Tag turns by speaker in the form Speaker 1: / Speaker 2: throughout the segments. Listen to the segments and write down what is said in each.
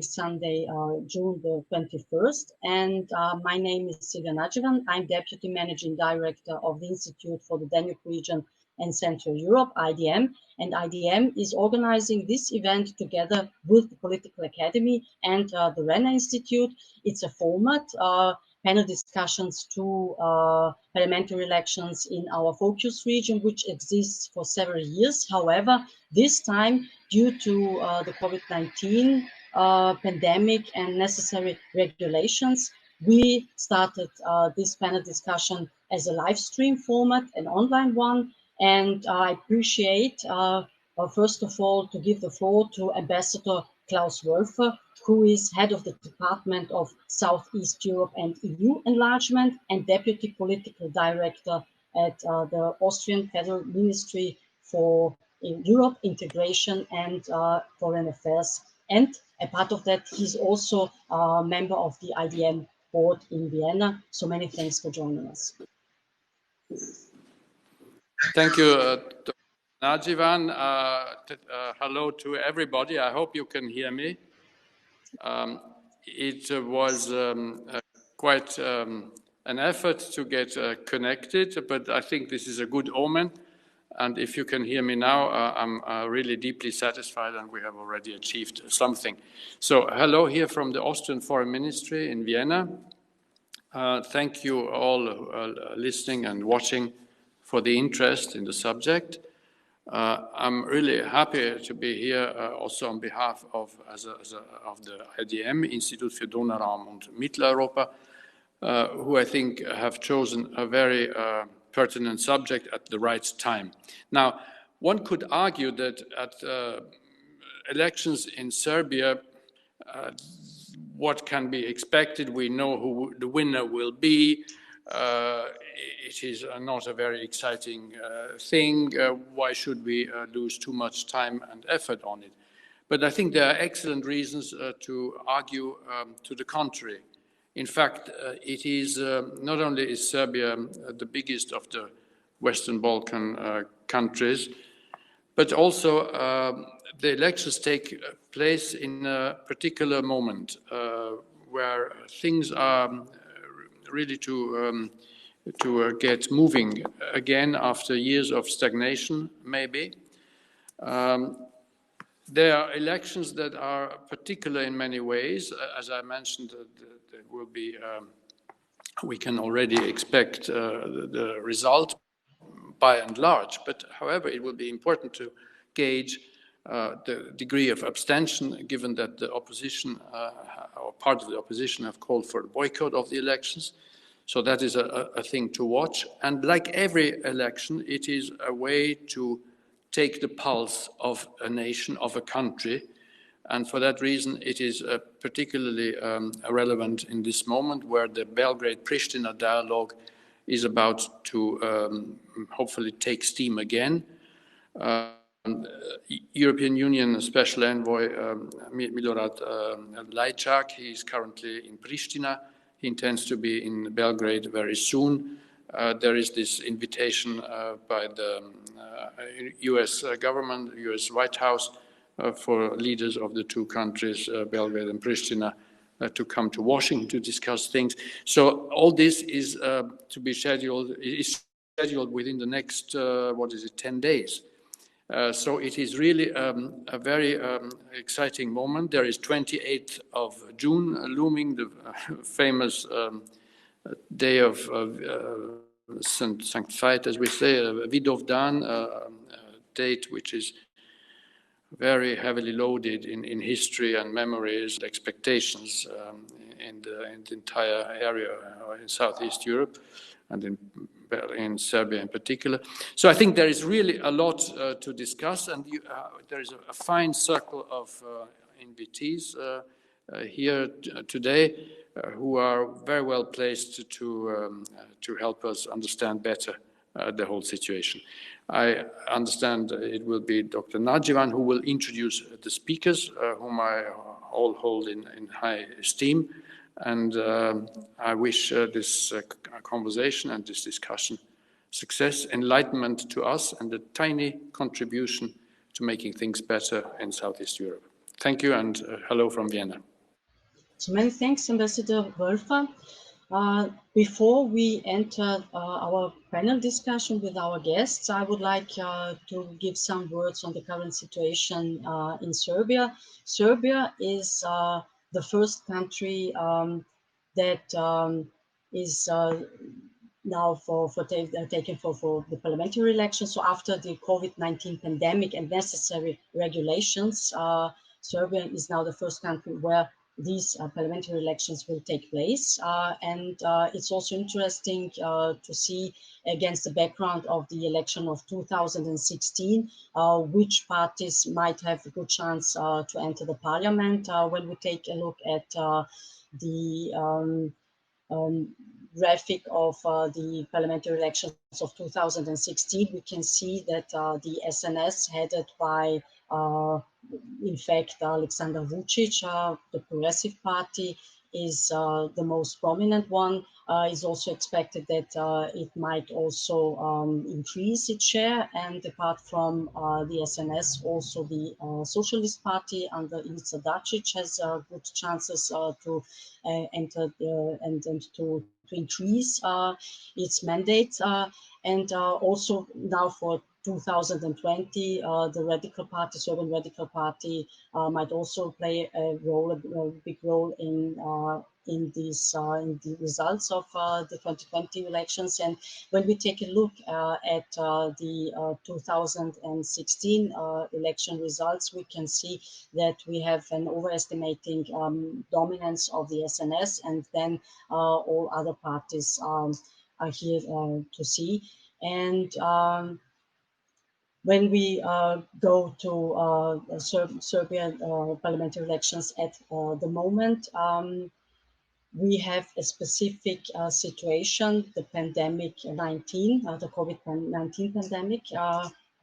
Speaker 1: Sunday, June the 21st. And my name is Silvia Nadjevan. I'm Deputy Managing Director of the Institute for the Danube Region and Central Europe, IDM. And IDM is organizing this event together with the Political Academy and the Renner Institute. It's a format, panel discussions to parliamentary elections in our focus region, which exists for several years. However, this time, due to the COVID-19 pandemic and necessary regulations, we started this panel discussion as a live stream format, an online one. And I appreciate, first of all, to give the floor to Ambassador Klaus Wölfer, who is head of the Department of Southeast Europe and EU Enlargement and Deputy Political Director at the Austrian Federal Ministry for Europe Integration and Foreign Affairs. And a part of that, he's also a member of the IDM board in Vienna. So many thanks for joining us.
Speaker 2: Thank you, Dr. Nadjevan. Hello to everybody. I hope you can hear me. It was quite an effort to get connected, but I think this is a good omen. And if you can hear me now, I'm really deeply satisfied and we have already achieved something. So hello here from the Austrian Foreign Ministry in Vienna. Thank you all listening and watching for the interest in the subject. I'm really happy to be here also on behalf of the IDM, Institut für Donauraum und Mitteleuropa, who I think have chosen a very pertinent subject at the right time. Now, one could argue that at elections in Serbia, what can be expected? We know who the winner will be. It is not a very exciting thing. Why should we lose too much time and effort on it? But I think there are excellent reasons to argue to the contrary. In fact, it is not only is Serbia the biggest of the Western Balkan countries, but also the elections take place in a particular moment where things are really to get moving again after years of stagnation, maybe. There are elections that are particular in many ways. As I mentioned, there will be, we can already expect the result by and large, but however, it will be important to gauge the degree of abstention, given that the opposition, or part of the opposition, have called for a boycott of the elections. So that is a thing to watch. And like every election, it is a way to take the pulse of a nation, of a country. And for that reason, it is particularly relevant in this moment where the Belgrade-Pristina dialogue is about to hopefully take steam again. European Union Special Envoy Milorad Lajčák, he is currently in Pristina. He intends to be in Belgrade very soon. There is this invitation by the US government, US White House, for leaders of the two countries, Belgrade and Pristina, to come to Washington to discuss things. So all this is to be scheduled, is scheduled within the next, 10 days. So it is really a very exciting moment. There is 28th of June looming, the famous day of St. Fight, as we say, Vidovdan, a date which is very heavily loaded in history and memories, expectations in the entire area in Southeast Europe and in Serbia in particular. So I think there is really a lot to discuss, and there is a fine circle of invitees here today who are very well placed to help us understand better the whole situation. I understand it will be Dr. Nadjevan who will introduce the speakers, whom I all hold in high esteem. And I wish this conversation and this discussion success, enlightenment to us, and a tiny contribution to making things better in Southeast Europe. Thank you, and hello from Vienna.
Speaker 1: So many thanks, Ambassador Wölfer. Before we enter our panel discussion with our guests, I would like to give some words on the current situation in Serbia. Serbia is the first country that is now taken for the parliamentary elections. So after the COVID-19 pandemic and necessary regulations, Serbia is now the first country where these parliamentary elections will take place. And it's also interesting to see, against the background of the election of 2016, which parties might have a good chance to enter the parliament. When we take a look at the graphic of the parliamentary elections of 2016, we can see that the SNS, headed by, in fact, Aleksandar Vučić, the Progressive Party, is the most prominent one. Is also expected that it might also increase its share. And apart from the SNS, also the Socialist Party under Ivica Dačić has good chances to enter and to increase its mandate. And also now for 2020, the Radical Party, Serbian Radical Party, might also play a big role in the results of the 2020 elections. And when we take a look at the 2016 election results, we can see that we have an overestimating dominance of the SNS, and then all other parties are here to see. And when we go to Serbian parliamentary elections at the moment, we have a specific situation, the pandemic-19, the COVID-19 pandemic,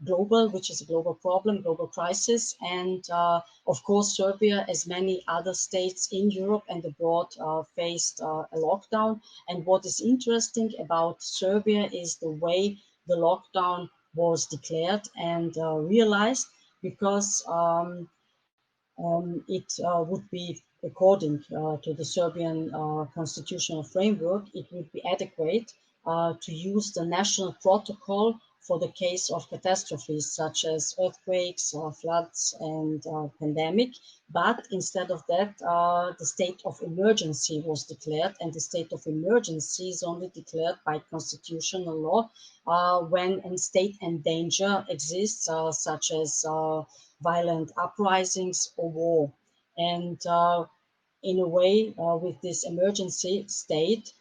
Speaker 1: global, which is a global problem, global crisis. And of course, Serbia, as many other states in Europe and abroad, faced a lockdown. And what is interesting about Serbia is the way the lockdown was declared and realized, because it would be, according to the Serbian constitutional framework, it would be adequate to use the national protocol for the case of catastrophes such as earthquakes, floods, and pandemic. But instead of that, the state of emergency was declared, and the state of emergency is only declared by constitutional law when a state and danger exists, such as violent uprisings or war. And in a way, with this emergency state,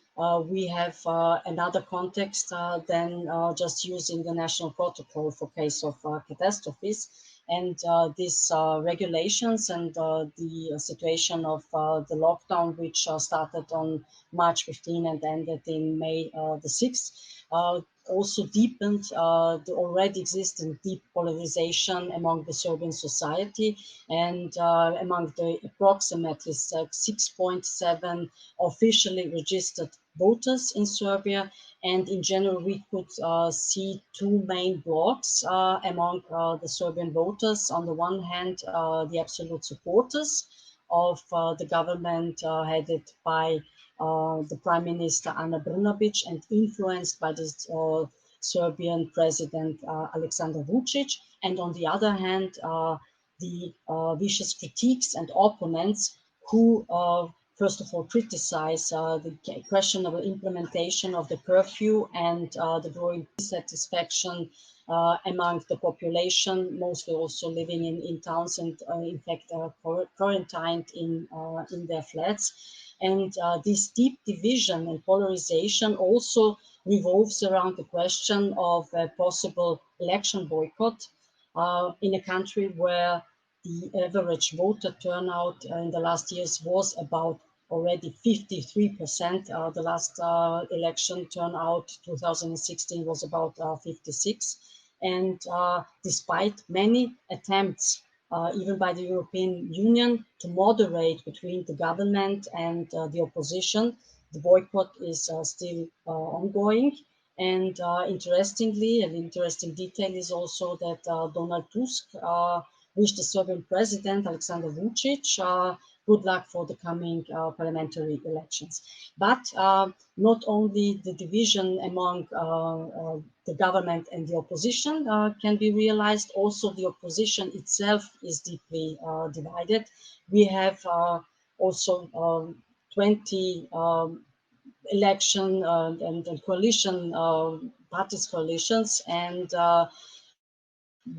Speaker 1: we have another context than just using the national protocol for case of catastrophes. And these regulations and the situation of the lockdown, which started on March 15 and ended in May the 6th, also deepened the already existing deep polarization among the Serbian society, and among the approximately 6.7 officially registered voters in Serbia. And in general, we could see two main blocks among the Serbian voters. On the one hand, the absolute supporters of the government headed by the Prime Minister Ana Brnabić and influenced by the Serbian President Aleksandar Vučić. And on the other hand, the vicious critiques and opponents who first of all criticize the questionable implementation of the curfew and the growing dissatisfaction among the population, mostly also living in towns and in fact quarantined in their flats. And this deep division and polarization also revolves around the question of a possible election boycott in a country where the average voter turnout in the last years was about already 53%. The last election turnout, 2016, was about 56. And despite many attempts, even by the European Union, to moderate between the government and the opposition, the boycott is still ongoing. And interestingly, an interesting detail is also that Donald Tusk wish the Serbian president, Aleksandar Vučić, good luck for the coming parliamentary elections. But not only the division among the government and the opposition can be realized, also the opposition itself is deeply divided. We have also 20 election and coalition parties coalitions, and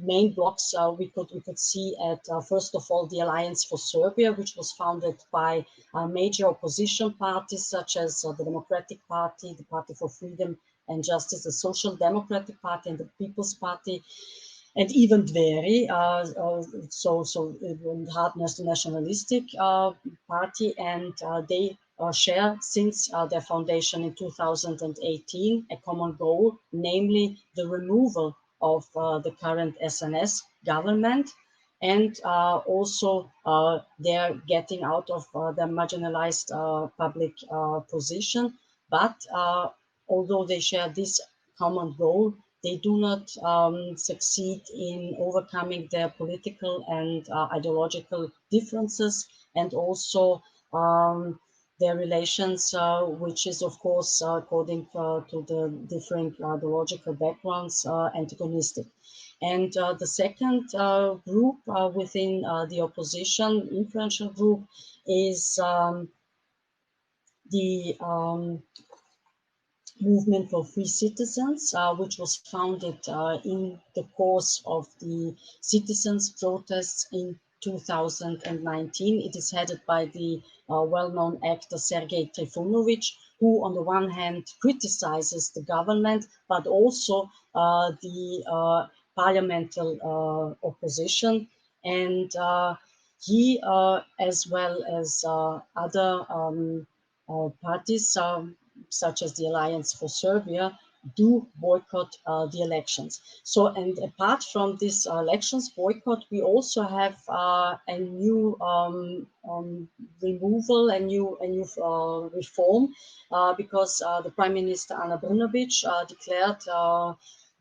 Speaker 1: main blocks we could see at first of all the Alliance for Serbia, which was founded by major opposition parties such as the Democratic Party, the Party for Freedom and Justice, the Social Democratic Party, and the People's Party, and even Dveri, so hard nationalistic party, and they share since their foundation in 2018 a common goal, namely the removal of the current SNS government, and also they're getting out of the marginalized public position. But although they share this common goal, they do not succeed in overcoming their political and ideological differences, and also their relations, which is of course, according to the different ideological backgrounds, antagonistic. And the second group within the opposition, influential group, is the Movement for Free Citizens, which was founded in the course of the citizens' protests in 2019. It is headed by the well-known actor Sergei Trifunovic, who on the one hand criticizes the government, but also the parliamentary opposition. And he, as well as other parties, such as the Alliance for Serbia, do boycott the elections. So, and apart from this elections boycott, we also have a new removal, a new reform, because the Prime Minister Ana Brnabić declared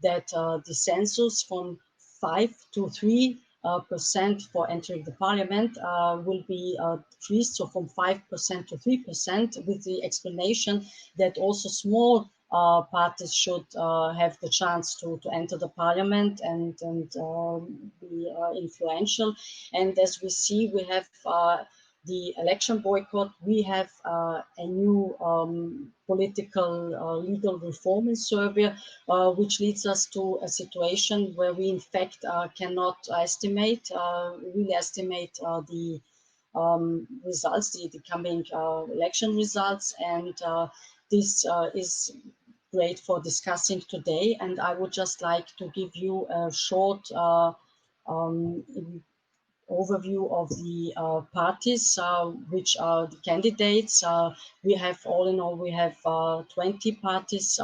Speaker 1: that the census from 5 to 3% for entering the parliament will be decreased, so from 5% to 3%, with the explanation that also small parties should have the chance to enter the parliament and be influential. And as we see, we have the election boycott, we have a new political legal reform in Serbia, which leads us to a situation where we in fact cannot really estimate the results, the coming election results, and this is great for discussing today. And I would just like to give you a short overview of the parties, which are the candidates. We have, all in all, we have 20 parties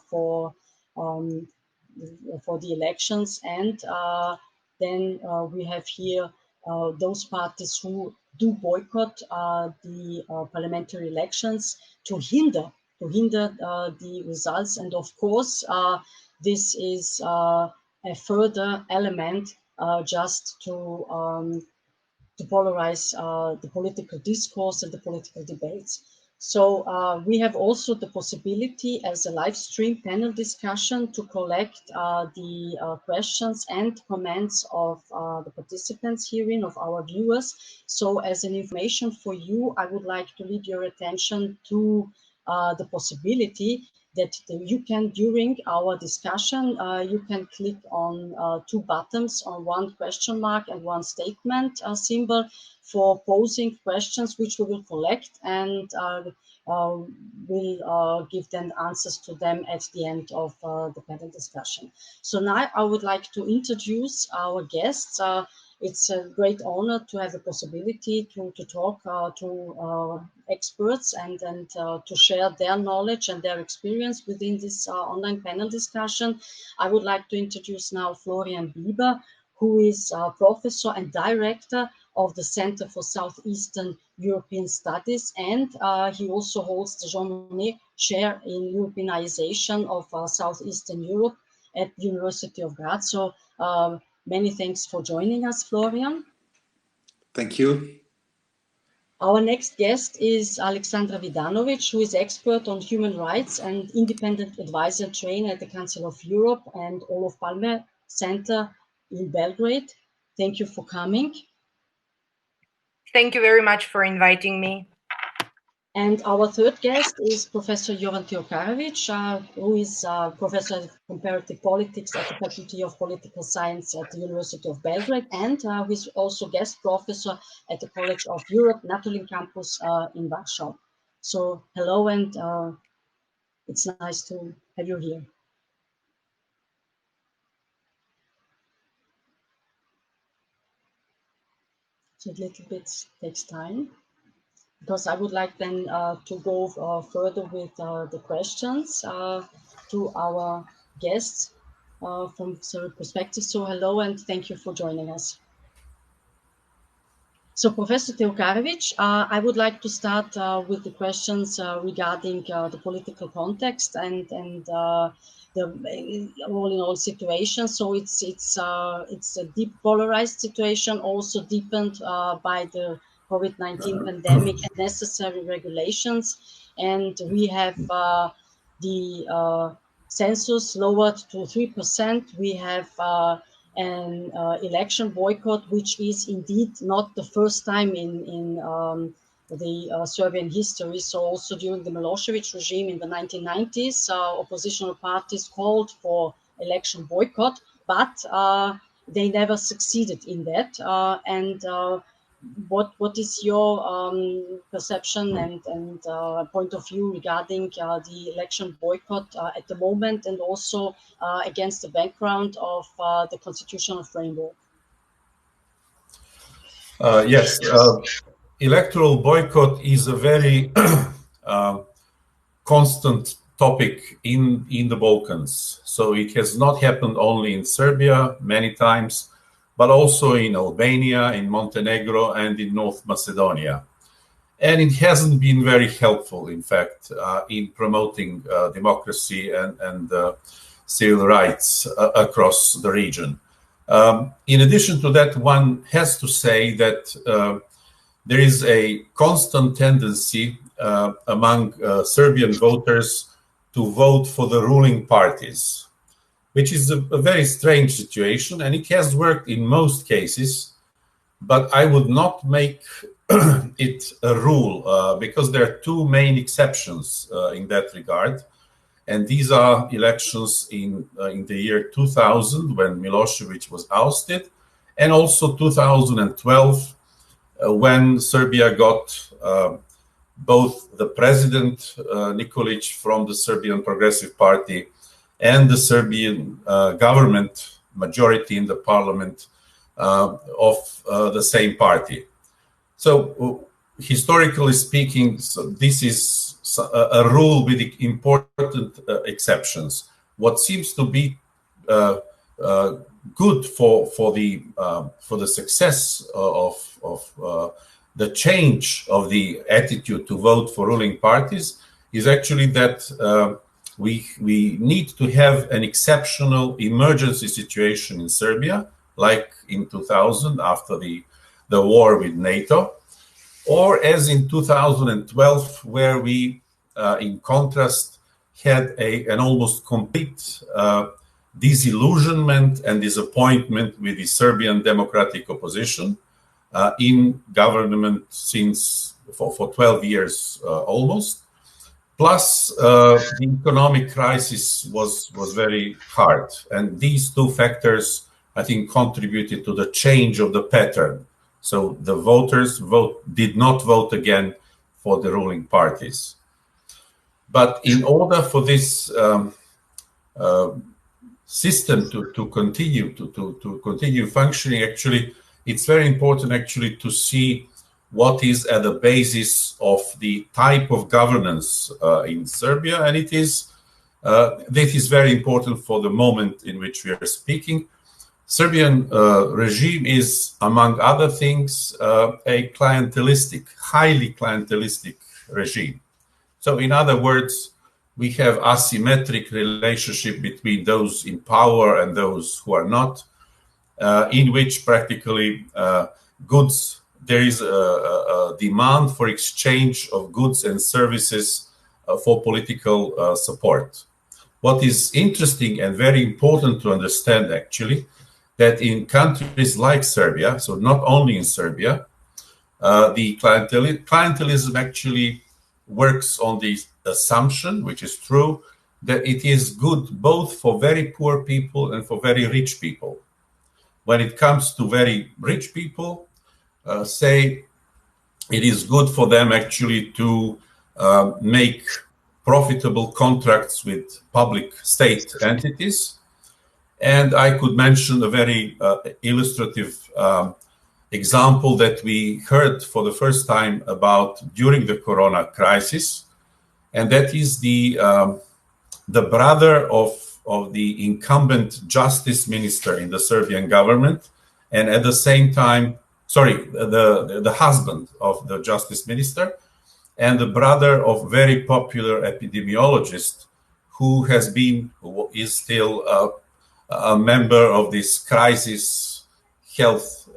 Speaker 1: for the elections, and then we have here those parties who do boycott the parliamentary elections to hinder the results. And of course, this is a further element just to polarize the political discourse and the political debates. So we have also the possibility as a live stream panel discussion to collect the questions and comments of the participants herein, of our viewers. So as an information for you, I would like to lead your attention to the possibility that you can, during our discussion, you can click on two buttons, on one question mark and one statement symbol, for posing questions, which we will collect and will give them answers to them at the end of the panel discussion. So now I would like to introduce our guests. It's a great honor to have the possibility to talk to experts and to share their knowledge and their experience within this online panel discussion. I would like to introduce now Florian Bieber, who is professor and director of the Center for Southeastern European Studies, and he also holds the Jean Monnet Chair in Europeanization of Southeastern Europe at the University of Graz. So Many thanks for joining us, Florian.
Speaker 3: Thank you.
Speaker 1: Our next guest is Alexandra Vidanovic, who is expert on human rights and independent advisor trainer at the Council of Europe and Olof Palme Center in Belgrade. Thank you for coming.
Speaker 4: Thank you very much for inviting me.
Speaker 1: And our third guest is Professor Jovan Teokarevic, who is Professor of Comparative Politics at the Faculty of Political Science at the University of Belgrade, and who is also guest professor at the College of Europe, Natolin campus in Warsaw. So hello, and it's nice to have you here. So a little bit takes time, because I would like then to go further with the questions to our guests from Serbian perspective. So hello, and thank you for joining us. So Professor Teokarevic, I would like to start with the questions regarding the political context and the all-in-all situation. So it's a deep polarized situation, also deepened by the COVID-19 pandemic and necessary regulations. And we have the census lowered to 3%. We have an election boycott, which is indeed not the first time in the Serbian history. So also during the Milosevic regime in the 1990s, oppositional parties called for election boycott, but they never succeeded in that. What is your perception and point of view regarding the election boycott at the moment, and also against the background of the constitutional framework?
Speaker 5: Yes, electoral boycott is a very constant topic in the Balkans. So it has not happened only in Serbia many times, but also in Albania, in Montenegro, and in North Macedonia. And it hasn't been very helpful, in fact, in promoting democracy and civil rights across the region. In addition to that, one has to say that there is a constant tendency among Serbian voters to vote for the ruling parties, which is a very strange situation, and it has worked in most cases, but I would not make it a rule because there are two main exceptions in that regard. And these are elections in the year 2000, when Milosevic was ousted, and also 2012, when Serbia got both the president, Nikolic, from the Serbian Progressive Party, and the Serbian government majority in the parliament of the same party. So historically speaking, this is a rule with important exceptions. What seems to be good for the success of the change of the attitude to vote for ruling parties is actually that we need to have an exceptional emergency situation in Serbia, like in 2000 after the war with NATO, or as in 2012, where we, in contrast, had an almost complete disillusionment and disappointment with the Serbian democratic opposition in government since for 12 years almost. Plus, the economic crisis was very hard. And these two factors, I think, contributed to the change of the pattern. So the voters did not vote again for the ruling parties. But in order for this system to continue functioning, actually, it's very important actually to see what is at the basis of the type of governance in Serbia, and that is very important for the moment in which we are speaking. Serbian regime is, among other things, a clientelistic, highly clientelistic regime. So in other words, we have asymmetric relationship between those in power and those who are not. in which practically goods, there is a demand for exchange of goods and services for political support. What is interesting and very important to understand actually, that in countries like Serbia, so not only in Serbia, the clientelism actually works on the assumption, which is true, that it is good both for very poor people and for very rich people. When it comes to very rich people, say it is good for them actually to make profitable contracts with public state entities. And I could mention a very illustrative example that we heard for the first time about during the Corona crisis, and that is the brother of the incumbent justice minister in the Serbian government, and at the same time, the husband of the justice minister, and the brother of very popular epidemiologist who is still a member of this crisis health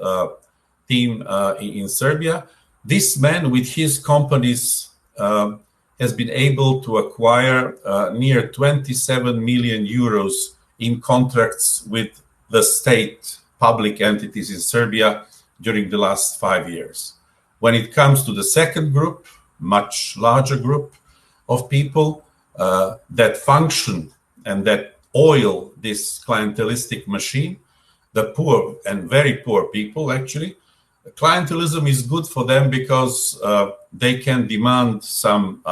Speaker 5: team in Serbia. This man, with his companies, has been able to acquire near 27 million euros in contracts with the state public entities in Serbia during the last 5 years. When it comes to the second group, much larger group of people that function and that oil this clientelistic machine, the poor and very poor people actually, clientelism is good for them because they can demand some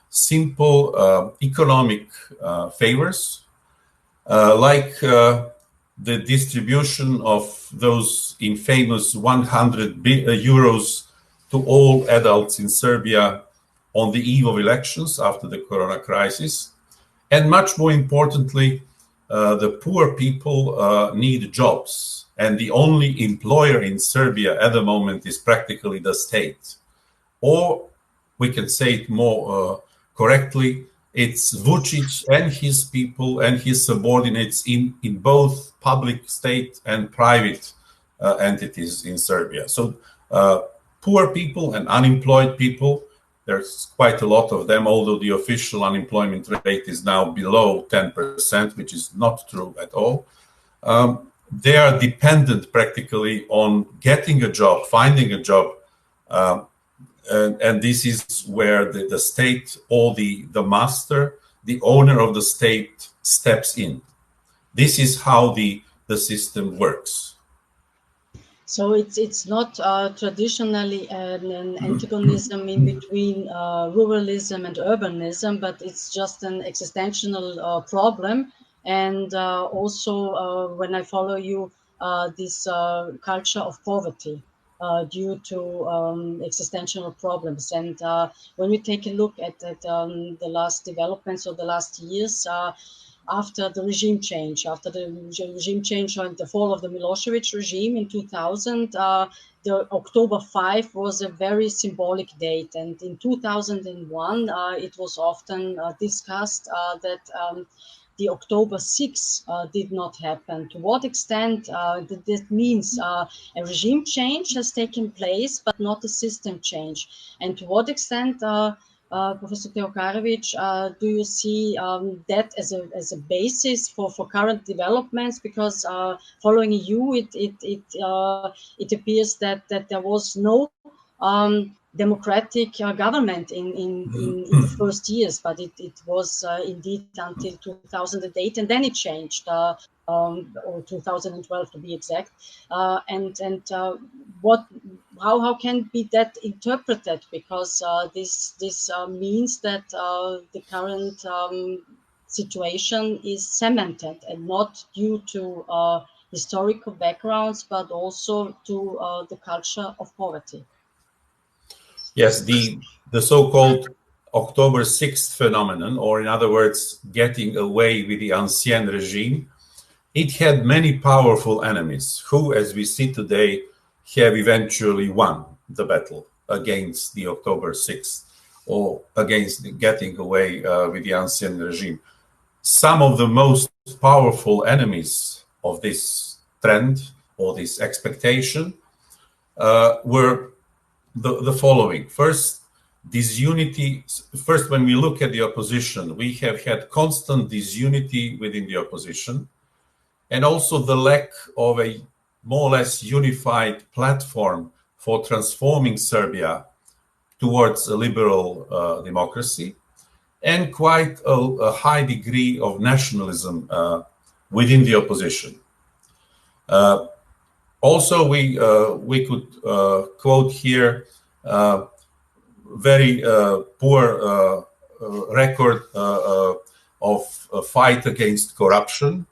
Speaker 5: simple economic favors, like the distribution of those infamous 100 euros to all adults in Serbia on the eve of elections after the Corona crisis. And much more importantly, the poor people need jobs. And the only employer in Serbia at the moment is practically the state. Or we can say it more correctly, it's Vučić and his people and his subordinates in both public, state and private entities in Serbia. So poor people and unemployed people, there's quite a lot of them, although the official unemployment rate is now below 10%, which is not true at all. They are dependent practically on getting a job, finding a job, and this is where the state or the master, the owner of the state, steps in. This is how the system works.
Speaker 1: So it's not traditionally an antagonism in between ruralism and urbanism, but it's just an existential problem. And also, when I follow you, this culture of poverty due to existential problems. And when we take a look at the last developments of the last years, after the regime change, and the fall of the Milosevic regime in 2000, the October 5 was a very symbolic date. And in 2001, it was often discussed that the October 6 did not happen. To what extent that means a regime change has taken place, but not a system change? And to what extent, Professor Teokarevic, do you see that as a basis for current developments? Because following you, it appears that there was no democratic government in the first years, but it was indeed until 2008, and then it changed, or 2012 to be exact. How can be that interpreted? Because this means that the current situation is cemented and not due to historical backgrounds, but also to the culture of poverty.
Speaker 5: Yes, the so-called October 6th phenomenon, or in other words, getting away with the Ancien regime, it had many powerful enemies who, as we see today, have eventually won the battle against the October 6th or against getting away with the Ancien regime. Some of the most powerful enemies of this trend or this expectation were the following. First, disunity. First, when we look at the opposition, we have had constant disunity within the opposition, and also the lack of a more or less unified platform for transforming Serbia towards a liberal democracy, and quite a high degree of nationalism within the opposition. Also, we could quote here very poor record of a fight against corruption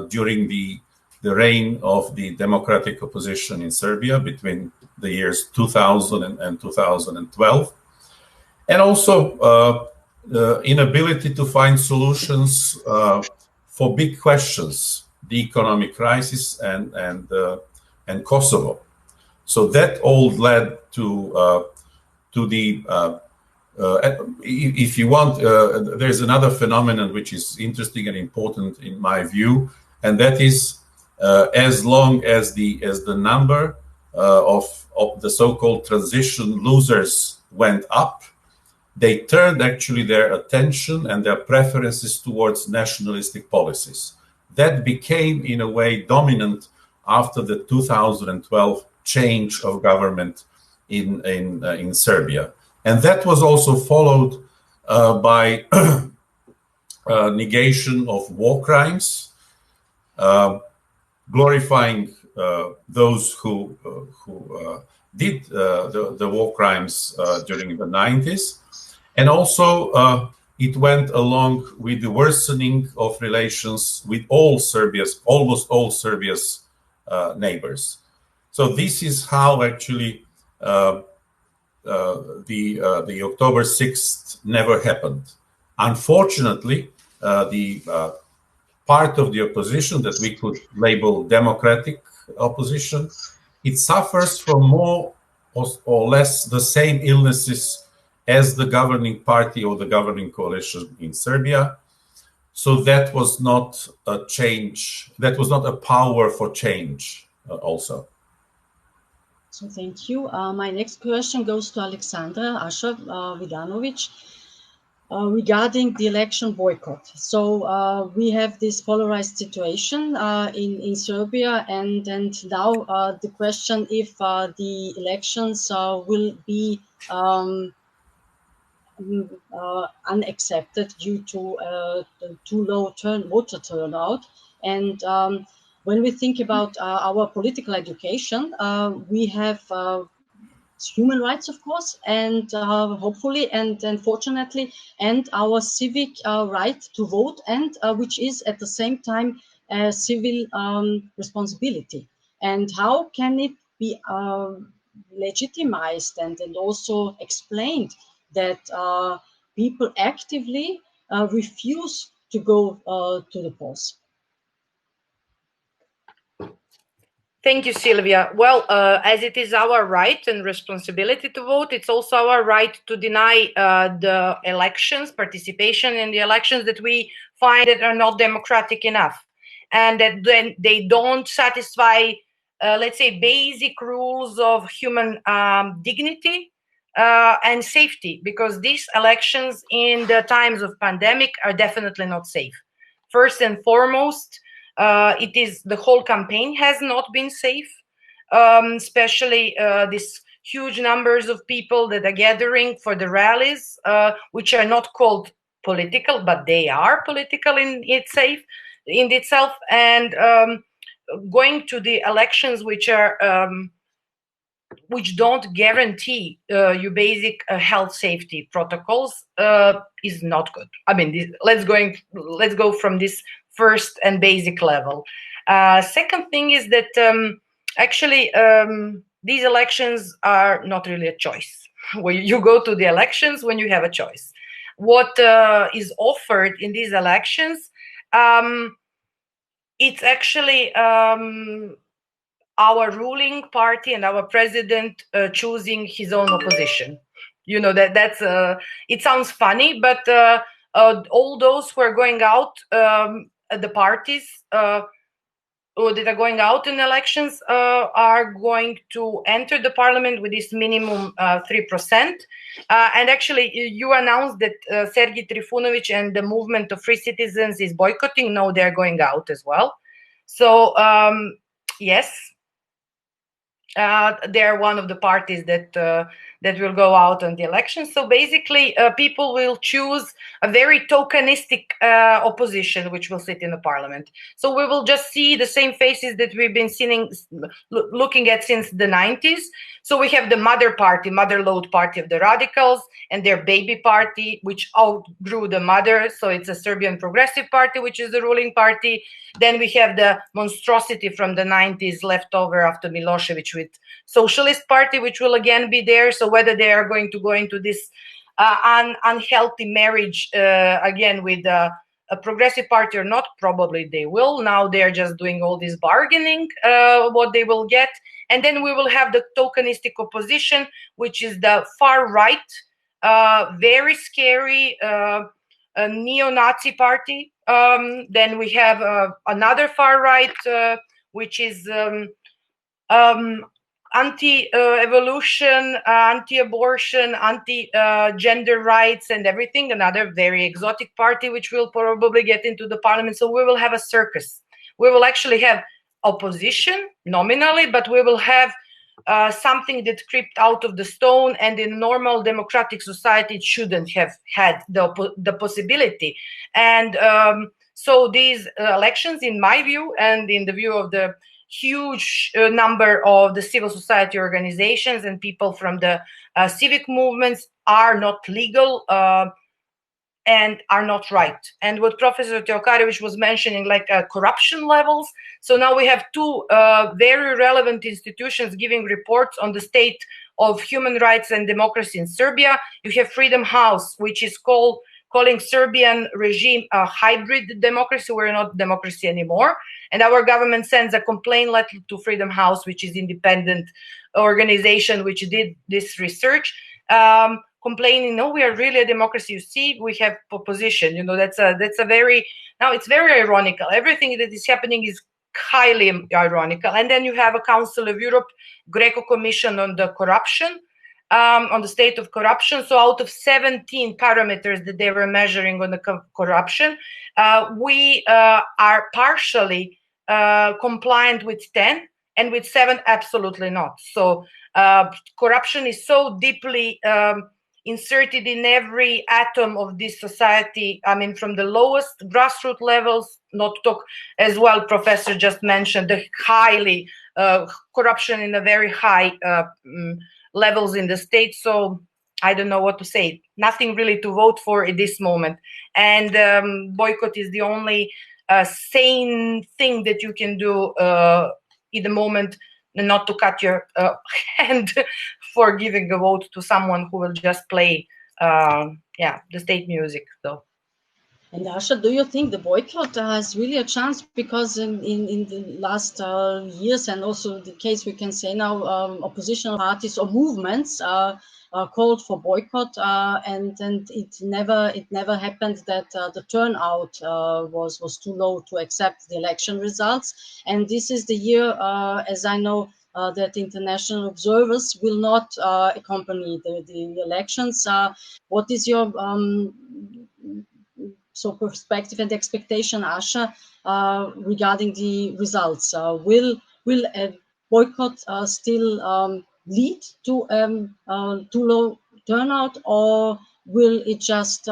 Speaker 5: during the reign of the democratic opposition in Serbia between the years 2000 and 2012, and also inability to find solutions for big questions, the economic crisis and Kosovo. So that all led to the if you want, there's another phenomenon which is interesting and important in my view, and that is as long as the number of the so-called transition losers went up, they turned actually their attention and their preferences towards nationalistic policies. That became, in a way, dominant after the 2012 change of government in Serbia. And that was also followed by negation of war crimes, glorifying those who did the war crimes during the 90s. And also it went along with the worsening of relations with almost all Serbia's neighbors. So this is how actually the October 6th never happened. Unfortunately, the part of the opposition that we could label democratic opposition, it suffers from more or less the same illnesses as the governing party or the governing coalition in Serbia. So that was not a change, that was not a power for change also.
Speaker 1: So thank you. My next question goes to Alexandra Vidanovic regarding the election boycott. So we have this polarized situation in Serbia, and now the question if the elections will be unaccepted due to too low voter turnout. And when we think about our political education, we have human rights, of course, and hopefully and fortunately, and our civic right to vote, and which is at the same time a civil responsibility. And how can it be legitimized and also explained that people actively refuse to go to the polls?
Speaker 4: Thank you, Sylvia. Well, as it is our right and responsibility to vote, it's also our right to deny the elections, participation in the elections that we find that are not democratic enough, and that then they don't satisfy, let's say, basic rules of human dignity and safety, because these elections in the times of pandemic are definitely not safe. First and foremost, it is the whole campaign has not been safe, especially these huge numbers of people that are gathering for the rallies, which are not called political, but they are political in itself, and going to the elections which are which don't guarantee your basic health safety protocols is not good. I mean, let's go from this first and basic level. Second thing is that actually these elections are not really a choice. When you go to the elections when you have a choice. What is offered in these elections, it's actually our ruling party and our president choosing his own opposition. You know, that's it sounds funny, but all those who are going out, the parties, that are going out in elections are going to enter the parliament with this minimum 3%. And actually, you announced that Sergei Trifunovic and the Movement of Free Citizens is boycotting. No, they're going out as well. So, yes, they're one of the parties that that will go out on the election. So basically, people will choose a very tokenistic opposition, which will sit in the parliament. So we will just see the same faces that we've been seeing, looking at since the 90s. So we have the mother load party of the radicals, and their baby party, which outgrew the mother. So it's a Serbian Progressive Party, which is the ruling party. Then we have the monstrosity from the 90s left over after Milosevic with Socialist Party, which will again be there. So whether they are going to go into this unhealthy marriage again with a progressive party or not, probably they will. Now they're just doing all this bargaining, what they will get. And then we will have the tokenistic opposition, which is the far right, very scary a neo-Nazi party. Then we have another far right, which is anti-evolution, anti-abortion, anti-gender rights and everything. Another very exotic party, which will probably get into the parliament. So we will have a circus. We will actually have opposition nominally, but we will have something that crept out of the stone, and in normal democratic society it shouldn't have had the possibility. And so these elections, in my view, and in the view of the huge number of the civil society organizations and people from the civic movements, are not legal and are not right. And what Professor Teokarevic was mentioning, like corruption levels. So now we have two very relevant institutions giving reports on the state of human rights and democracy in Serbia. You have Freedom House, which is calling Serbian regime a hybrid democracy. We're not democracy anymore. And our government sends a complaint letter to Freedom House, which is independent organization which did this research, complaining, no, we are really a democracy. You see, we have opposition. You know, that's a very, now it's very ironical. Everything that is happening is highly ironical. And then you have a Council of Europe, Greco Commission on the corruption, on the state of corruption. So out of 17 parameters that they were measuring on the corruption, we are partially compliant with 10, and with 7, absolutely not. So corruption is so deeply inserted in every atom of this society. I mean, from the lowest grassroots levels, not to talk as well, Professor just mentioned, the highly corruption in a very high levels in the state. So I don't know what to say. Nothing really to vote for at this moment. And boycott is the only sane thing that you can do in the moment, not to cut your hand for giving a vote to someone who will just play the state music though.
Speaker 1: And Asha, do you think the boycott has really a chance? Because in the last years, and also the case we can say now, oppositional parties or movements called for boycott, and it never happened that the turnout was too low to accept the election results. And this is the year, as I know, that international observers will not accompany the elections. What is your perspective and expectation, Asha, regarding the results? Will a boycott still lead to too low turnout, or will it just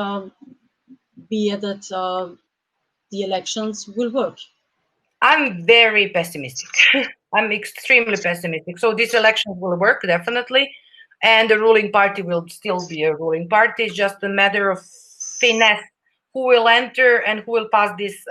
Speaker 1: be that the elections will work?
Speaker 4: I'm very pessimistic. I'm extremely pessimistic. So this election will work, definitely. And the ruling party will still be a ruling party. It's just a matter of finesse, who will enter and who will pass this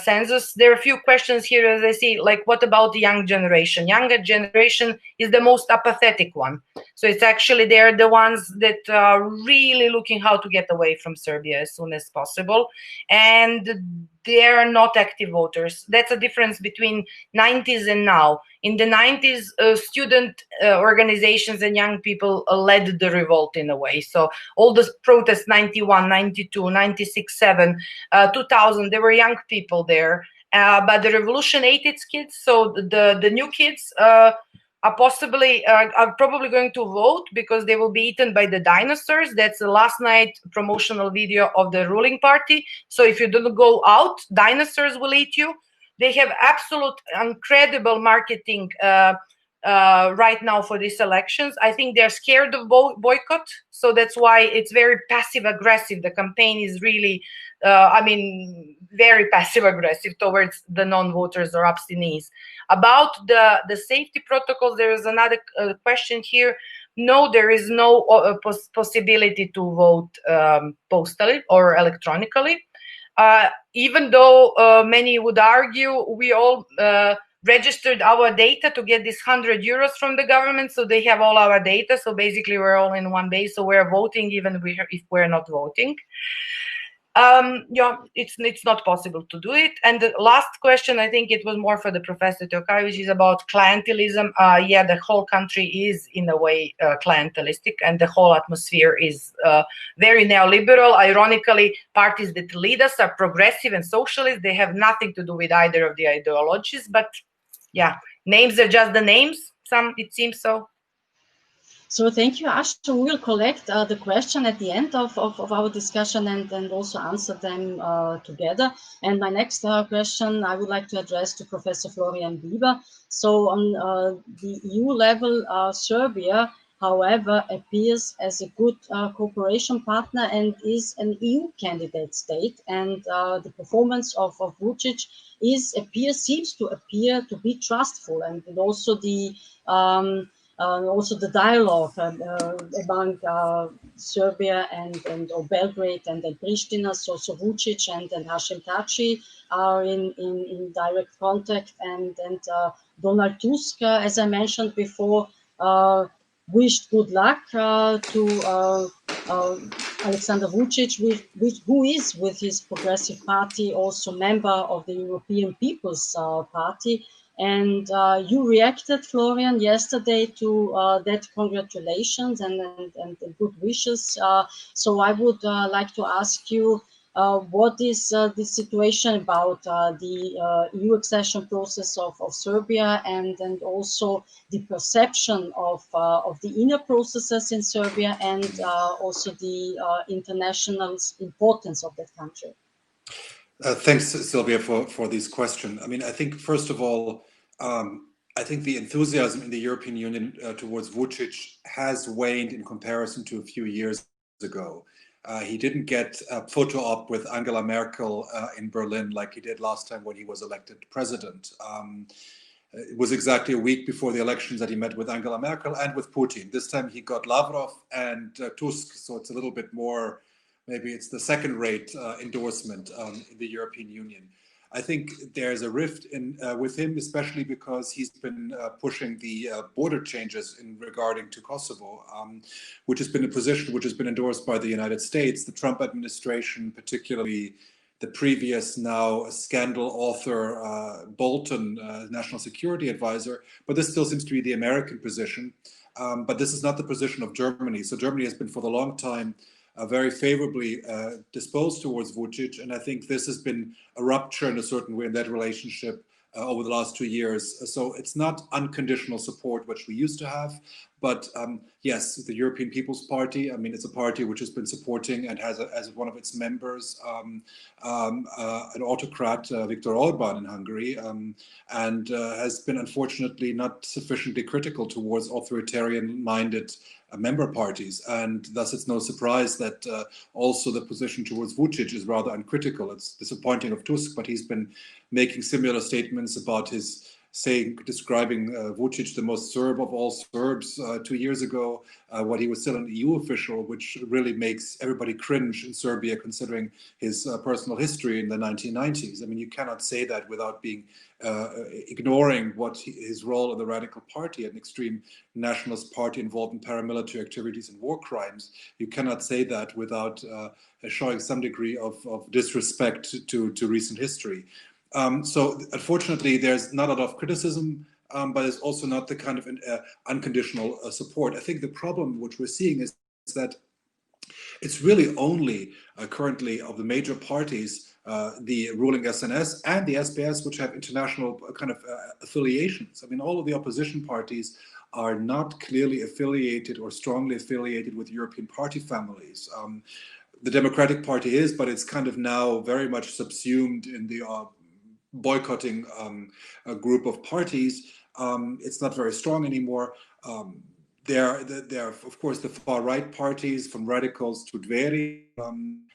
Speaker 4: census. There are a few questions here, as I see, like what about the young generation? Younger generation is the most apathetic one. So it's actually, they're the ones that are really looking how to get away from Serbia as soon as possible. And they're not active voters. That's a difference between 90s and now. In the 90s, student organizations and young people led the revolt in a way. So all the protests, 91, 92, 96, 7, 2000, there were young people there. but the revolution ate its kids. So the new kids are probably going to vote because they will be eaten by the dinosaurs. That's the last night promotional video of the ruling party. So if you don't go out, dinosaurs will eat you. They have absolute incredible marketing right now for these elections. I think they're scared of boycott, so that's why it's very passive aggressive. The campaign is really, very passive aggressive towards the non-voters or abstentees. About the safety protocols, there is another question here. No, there is no possibility to vote postally or electronically. Even though many would argue, we all registered our data to get this €100 from the government, so they have all our data. So basically, we're all in one base. So we're voting even if we're not voting. It's not possible to do it. And the last question, I think it was more for the Professor Teokarevic, is about clientelism. The whole country is in a way clientelistic, and the whole atmosphere is very neoliberal. Ironically, parties that lead us are progressive and socialist. They have nothing to do with either of the ideologies, but yeah, names are just the names. It seems so.
Speaker 1: So thank you, Ash. So we will collect the question at the end of our discussion and also answer them together. And my next question I would like to address to Professor Florian Bieber. So on the EU level, Serbia, however, appears as a good cooperation partner and is an EU candidate state. And the performance of Vučić seems to appear to be trustful, and also the dialogue among Serbia and Belgrade and Pristina. So Vučić and Hashim Thaçi are in direct contact, and Donald Tusk, as I mentioned before, wished good luck to Alexander Vučić, who is with his Progressive Party also member of the European People's Party. And you reacted, Florian, yesterday to that congratulations and good wishes. So I would like to ask you, what is the situation about the EU accession process of Serbia and also the perception of the inner processes in Serbia and also the international importance of that country?
Speaker 3: Thanks, Sylvia, for this question. I mean, I think, first of all, I think the enthusiasm in the European Union towards Vučić has waned in comparison to a few years ago. He didn't get a photo op with Angela Merkel in Berlin like he did last time when he was elected president. It was exactly a week before the elections that he met with Angela Merkel and with Putin. This time he got Lavrov and Tusk, so it's a little bit more, maybe it's the second-rate endorsement in the European Union. I think there's a rift with him, especially because he's been pushing the border changes regarding to Kosovo, which has been a position which has been endorsed by the United States, the Trump administration, particularly the previous now scandal author Bolton, national security advisor. But this still seems to be the American position. But this is not the position of Germany. So Germany has been for the long time very favorably disposed towards Vučić, and I think this has been a rupture in a certain way in that relationship over the last 2 years. So it's not unconditional support, which we used to have, but yes, the European People's Party, I mean, it's a party which has been supporting and has as one of its members an autocrat, Viktor Orban in Hungary, and has been unfortunately not sufficiently critical towards authoritarian-minded member parties, and thus it's no surprise that also the position towards Vučić is rather uncritical. It's disappointing of Tusk, but he's been making similar statements about his describing Vučić the most Serb of all Serbs 2 years ago, when he was still an EU official, which really makes everybody cringe in Serbia considering his personal history in the 1990s. I mean, you cannot say that without being ignoring what his role in the Radical Party, an extreme nationalist party involved in paramilitary activities and war crimes. You cannot say that without showing some degree of disrespect to recent history. So unfortunately, there's not a lot of criticism, but it's also not the kind of unconditional support. I think the problem which we're seeing is that it's really only currently of the major parties the ruling SNS and the SPS, which have international kind of affiliations. I mean, all of the opposition parties are not clearly affiliated or strongly affiliated with European party families. The Democratic Party is, but it's kind of now very much subsumed in the boycotting group of parties. It's not very strong anymore. There are, of course, the far-right parties, from radicals to Dveri.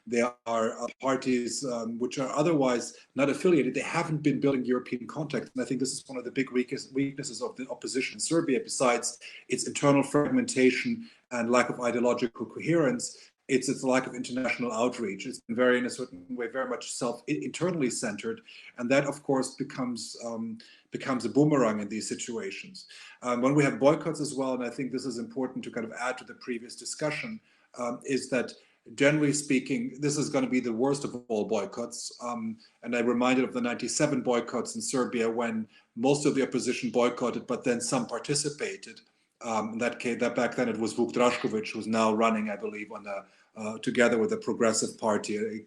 Speaker 3: There are parties which are otherwise not affiliated. They haven't been building European contacts. And I think this is one of the big weaknesses of the opposition in Serbia, besides its internal fragmentation and lack of ideological coherence. It's its lack of international outreach. It's been very, in a certain way, very much internally centered, and that, of course, becomes a boomerang in these situations. When we have boycotts as well, and I think this is important to kind of add to the previous discussion, is that generally speaking, this is going to be the worst of all boycotts. And I reminded of the '97 boycotts in Serbia, when most of the opposition boycotted, but then some participated. That back then it was Vuk Drašković, who's now running, I believe, on together with the Progressive Party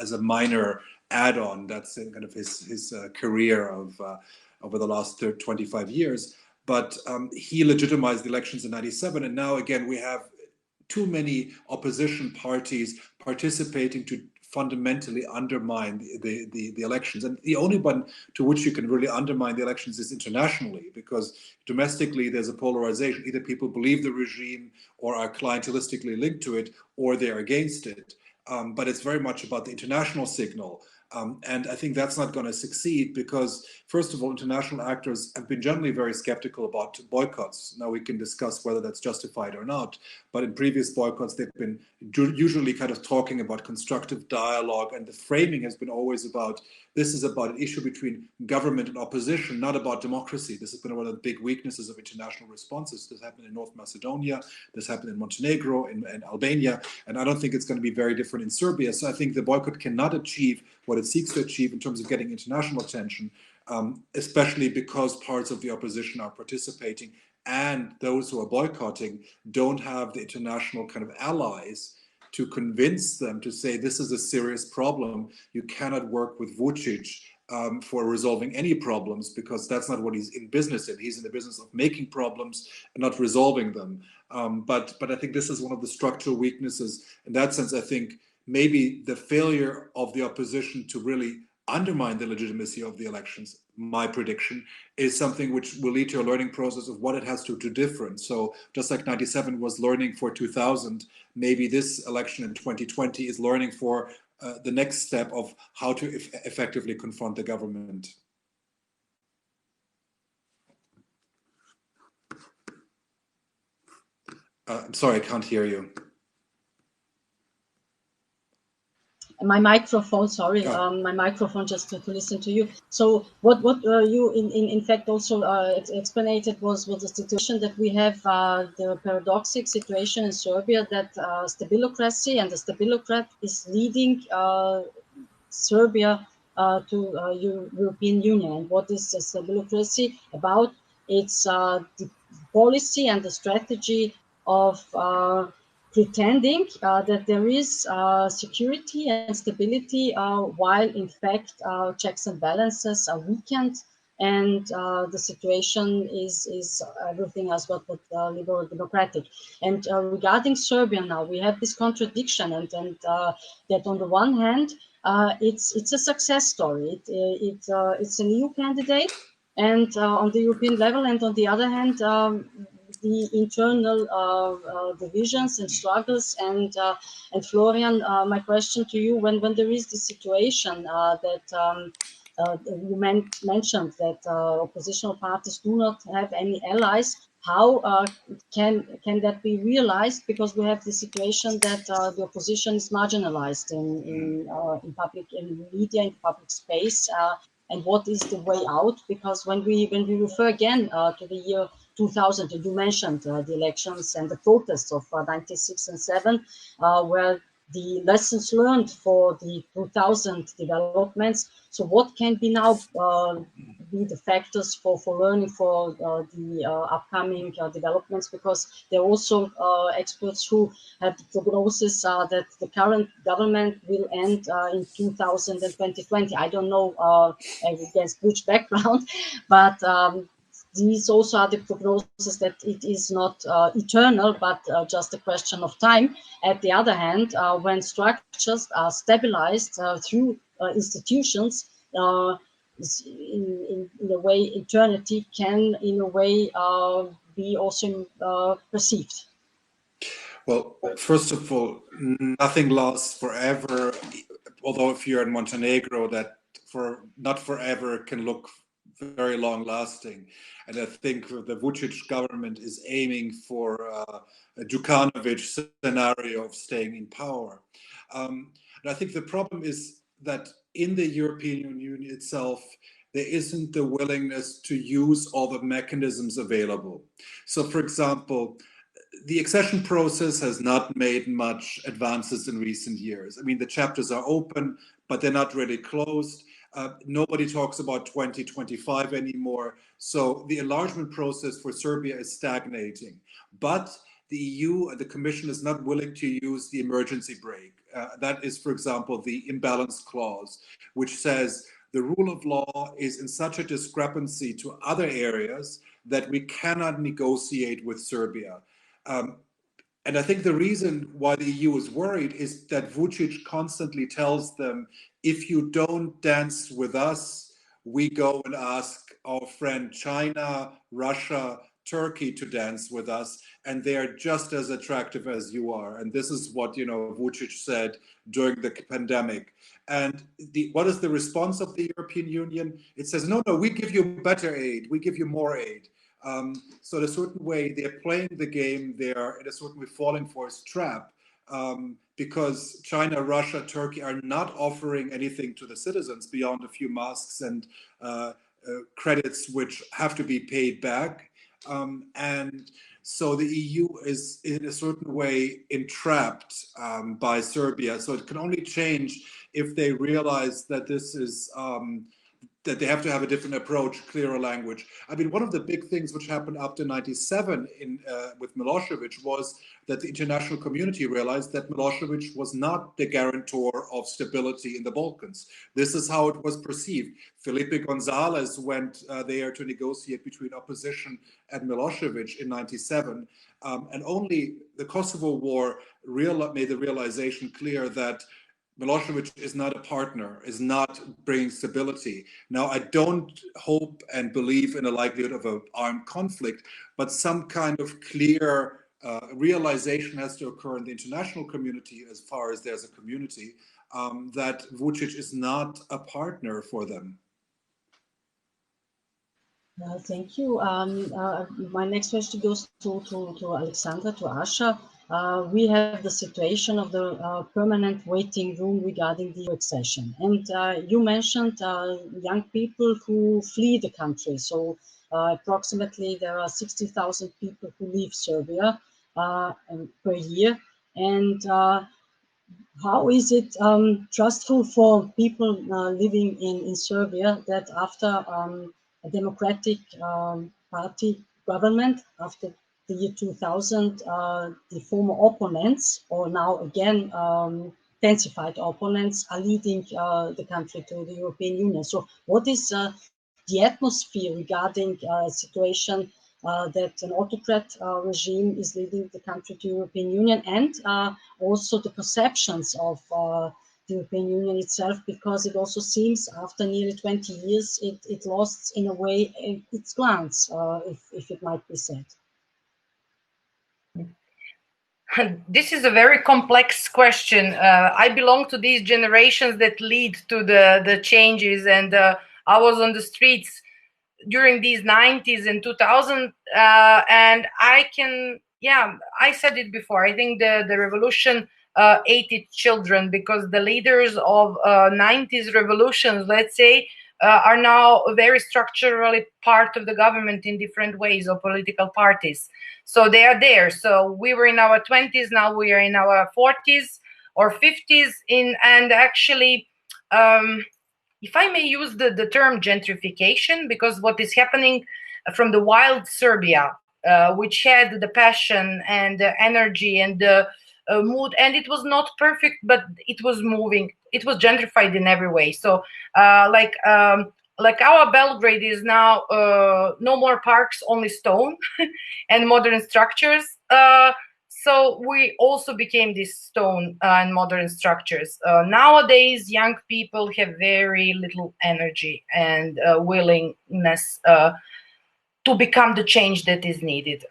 Speaker 3: as a minor add-on. That's kind of his career of over the last 25 years. But he legitimized the elections in '97, and now again we have too many opposition parties participating to fundamentally undermine the elections. And the only one to which you can really undermine the elections is internationally, because domestically there's a polarization. Either people believe the regime or are clientelistically linked to it, or they're against it. But it's very much about the international signal. And I think that's not going to succeed because, first of all, international actors have been generally very skeptical about boycotts. Now we can discuss whether that's justified or not, but in previous boycotts, they've been usually kind of talking about constructive dialogue, and the framing has been always about, this is about an issue between government and opposition, not about democracy. This has been one of the big weaknesses of international responses. This happened in North Macedonia, this happened in Montenegro, in Albania, and I don't think it's going to be very different in Serbia. So I think the boycott cannot achieve what it seeks to achieve in terms of getting international attention, especially because parts of the opposition are participating and those who are boycotting don't have the international kind of allies to convince them to say, this is a serious problem. You cannot work with Vučić for resolving any problems, because that's not what he's in business in. He's in the business of making problems and not resolving them. But I think this is one of the structural weaknesses. In that sense, I think maybe the failure of the opposition to really undermine the legitimacy of the elections, my prediction, is something which will lead to a learning process of what it has to do different. So just like '97 was learning for 2000, maybe this election in 2020 is learning for the next step of how to effectively confront the government. I'm sorry, I can't hear you.
Speaker 1: My microphone, sorry, my microphone just to listen to you. So what you in fact also explained was the situation that we have, the paradoxical situation in Serbia that stabilocracy and the stabilocrat is leading Serbia to European Union. And what is the stabilocracy about? It's the policy and the strategy of pretending that there is security and stability, while in fact checks and balances are weakened, and the situation is everything else but liberal democratic. And regarding Serbia now, we have this contradiction, and that on the one hand, it's a success story. It's a new candidate, and on the European level, and on the other hand, the internal divisions and struggles. And Florian, my question to you: when there is this situation that you mentioned that oppositional parties do not have any allies, how can that be realized? Because we have the situation that the opposition is marginalized in public, in media, in public space. And what is the way out? Because when we refer again to the year 2000, and you mentioned the elections and the protests of '96 and '97, where the lessons learned for the 2000 developments. So what can be now be the factors for learning for the upcoming developments? Because there are also experts who have the prognosis that the current government will end in 2020. I don't know against which background, but these also are the prognoses that it is not eternal, but just a question of time. At the other hand, when structures are stabilized through institutions, in a way, eternity can, in a way, be also perceived.
Speaker 3: Well, first of all, nothing lasts forever. Although if you're in Montenegro, that for not forever can look very long lasting. And I think the Vučić government is aiming for a Đukanović scenario of staying in power. And I think the problem is that in the European Union itself, there isn't the willingness to use all the mechanisms available. So, for example, the accession process has not made much advances in recent years. I mean, the chapters are open, but they're not really closed. Nobody talks about 2025 anymore. So the enlargement process for Serbia is stagnating. But the EU and the Commission is not willing to use the emergency brake. That is, for example, the imbalance clause, which says the rule of law is in such a discrepancy to other areas that we cannot negotiate with Serbia. And I think the reason why the EU is worried is that Vučić constantly tells them, if you don't dance with us, we go and ask our friend China, Russia, Turkey to dance with us, and they are just as attractive as you are. And this is what, Vučić said during the pandemic. And what is the response of the European Union? It says, no, we give you better aid, we give you more aid. So in a certain way, they're playing the game, they're in a certain way falling for its trap, because China, Russia, Turkey are not offering anything to the citizens beyond a few masks and credits which have to be paid back. And so the EU is in a certain way entrapped by Serbia. So it can only change if they realize that this is that they have to have a different approach, clearer language. I mean, one of the big things which happened after '97 with Milosevic was that the international community realized that Milosevic was not the guarantor of stability in the Balkans. This is how it was perceived. Felipe González went there to negotiate between opposition and Milosevic in '97. And only the Kosovo War made the realization clear that Milosevic is not a partner, is not bringing stability. Now, I don't hope and believe in a likelihood of an armed conflict, but some kind of clear realization has to occur in the international community, as far as there's a community, that Vučić is not a partner for them.
Speaker 1: Thank you. My next question goes to Alexandra, to Asha. We have the situation of the permanent waiting room regarding the accession. And you mentioned young people who flee the country. So approximately there are 60,000 people who leave Serbia per year. And how is it trustful for people living in Serbia that after a democratic party government, after the year 2000, the former opponents, or now again intensified opponents, are leading the country to the European Union? So what is the atmosphere regarding a situation that an autocrat regime is leading the country to the European Union, and also the perceptions of the European Union itself, because it also seems after nearly 20 years, it lost in a way its glance, if it might be said.
Speaker 4: This is a very complex question. I belong to these generations that lead to the changes, and I was on the streets during these 90s and 2000, and I said it before. I think the revolution ate its children, because the leaders of 90s revolutions, let's say, are now very structurally part of the government in different ways, or political parties. So they are there. So we were in our 20s, now we are in our 40s. or 50s and actually, if I may use the term gentrification, because what is happening from the wild Serbia, which had the passion and the energy and the mood, and it was not perfect, but it was moving. It was gentrified in every way. So like our Belgrade is now no more parks, only stone and modern structures. So we also became this stone and modern structures. Nowadays, young people have very little energy and willingness to become the change that is needed.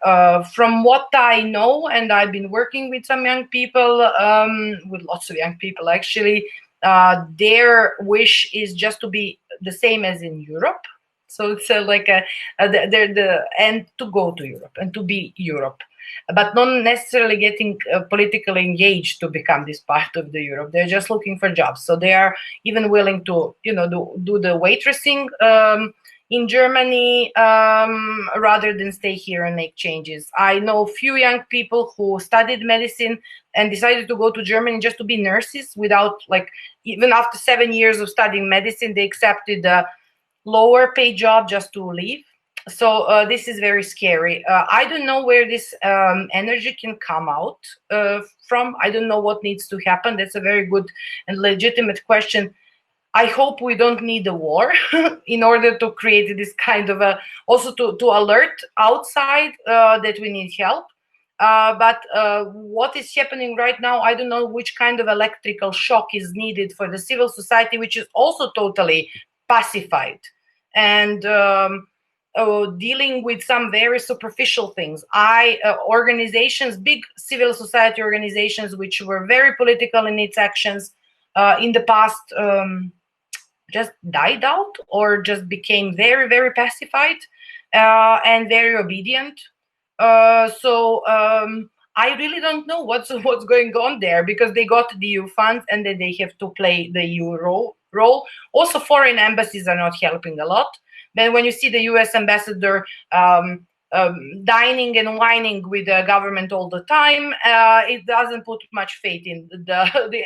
Speaker 4: From what I know, and I've been working with some young people, with lots of young people actually, their wish is just to be the same as in Europe. So it's and to go to Europe and to be Europe, but not necessarily getting politically engaged to become this part of the Europe. They're just looking for jobs. So they are even willing to, do the waitressing in Germany rather than stay here and make changes. I know few young people who studied medicine and decided to go to Germany just to be nurses without, even after 7 years of studying medicine, they accepted a lower paid job just to leave. So this is very scary. I don't know where this energy can come out from. I don't know what needs to happen. That's a very good and legitimate question. I hope we don't need a war in order to create this kind of also to alert outside that we need help. But what is happening right now, I don't know which kind of electrical shock is needed for the civil society, which is also totally pacified and dealing with some very superficial things. Organizations, big civil society organizations, which were very political in its actions in the past, just died out or just became very, very pacified and very obedient. So I really don't know what's going on there, because they got the EU funds and then they have to play the EU role. Also, foreign embassies are not helping a lot. Then when you see the US ambassador dining and whining with the government all the time, it doesn't put much faith in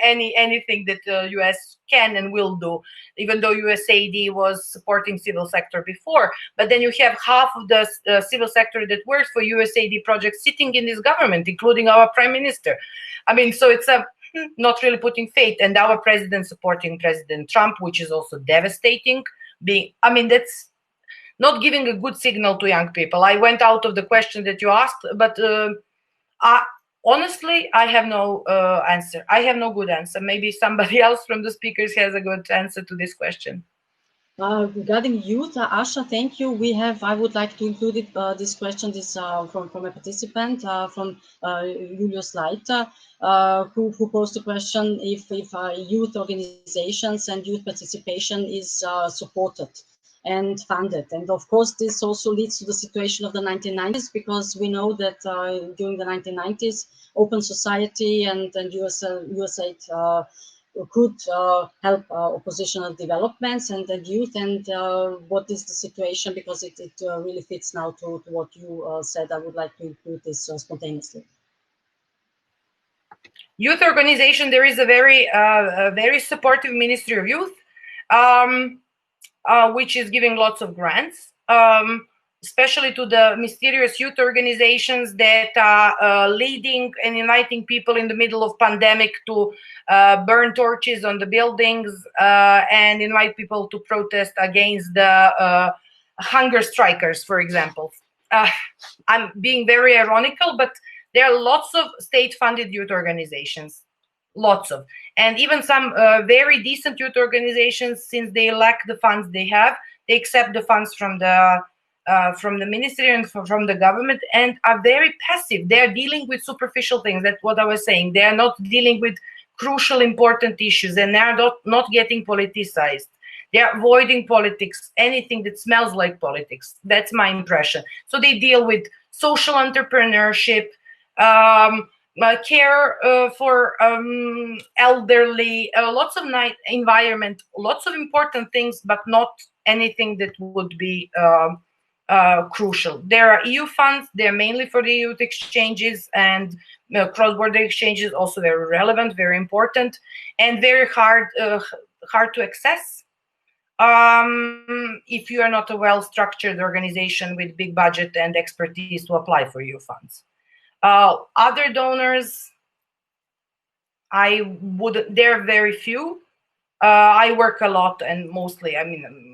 Speaker 4: anything that the US can and will do, even though USAID was supporting civil sector before. But then you have half of the civil sector that works for USAID projects sitting in this government, including our prime minister. I mean, so it's not really putting faith, and our president supporting President Trump, which is also devastating. That's not giving a good signal to young people. I went out of the question that you asked, but honestly, I have no answer. I have no good answer. Maybe somebody else from the speakers has a good answer to this question.
Speaker 1: Regarding youth, Asha, thank you. I would like to include this question from a participant, from Julius Leiter, who posed the question if youth organizations and youth participation is supported and funded. And of course, this also leads to the situation of the 1990s, because we know that during the 1990s, open society and USAID could help oppositional developments and youth. And what is the situation? Because it really fits now to what you said. I would like to include this spontaneously.
Speaker 4: Youth organization, there is a very supportive Ministry of Youth, which is giving lots of grants, especially to the mysterious youth organizations that are leading and uniting people in the middle of pandemic to burn torches on the buildings and invite people to protest against the hunger strikers, for example. I'm being very ironical, but there are lots of state-funded youth organizations. Lots of, and even some very decent youth organizations, since they lack the funds they have, they accept the funds from the ministry and from the government, and are very passive. They are dealing with superficial things. That's what I was saying. They are not dealing with crucial, important issues, and they are not getting politicized. They are avoiding politics, anything that smells like politics. That's my impression. So they deal with social entrepreneurship, care for elderly, lots of nice environment, lots of important things, but not anything that would be crucial. There are EU funds. They're mainly for the youth exchanges and cross-border exchanges. Also very relevant, very important, and very hard to access if you are not a well-structured organization with big budget and expertise to apply for EU funds. Other donors, there are very few. I work a lot and mostly,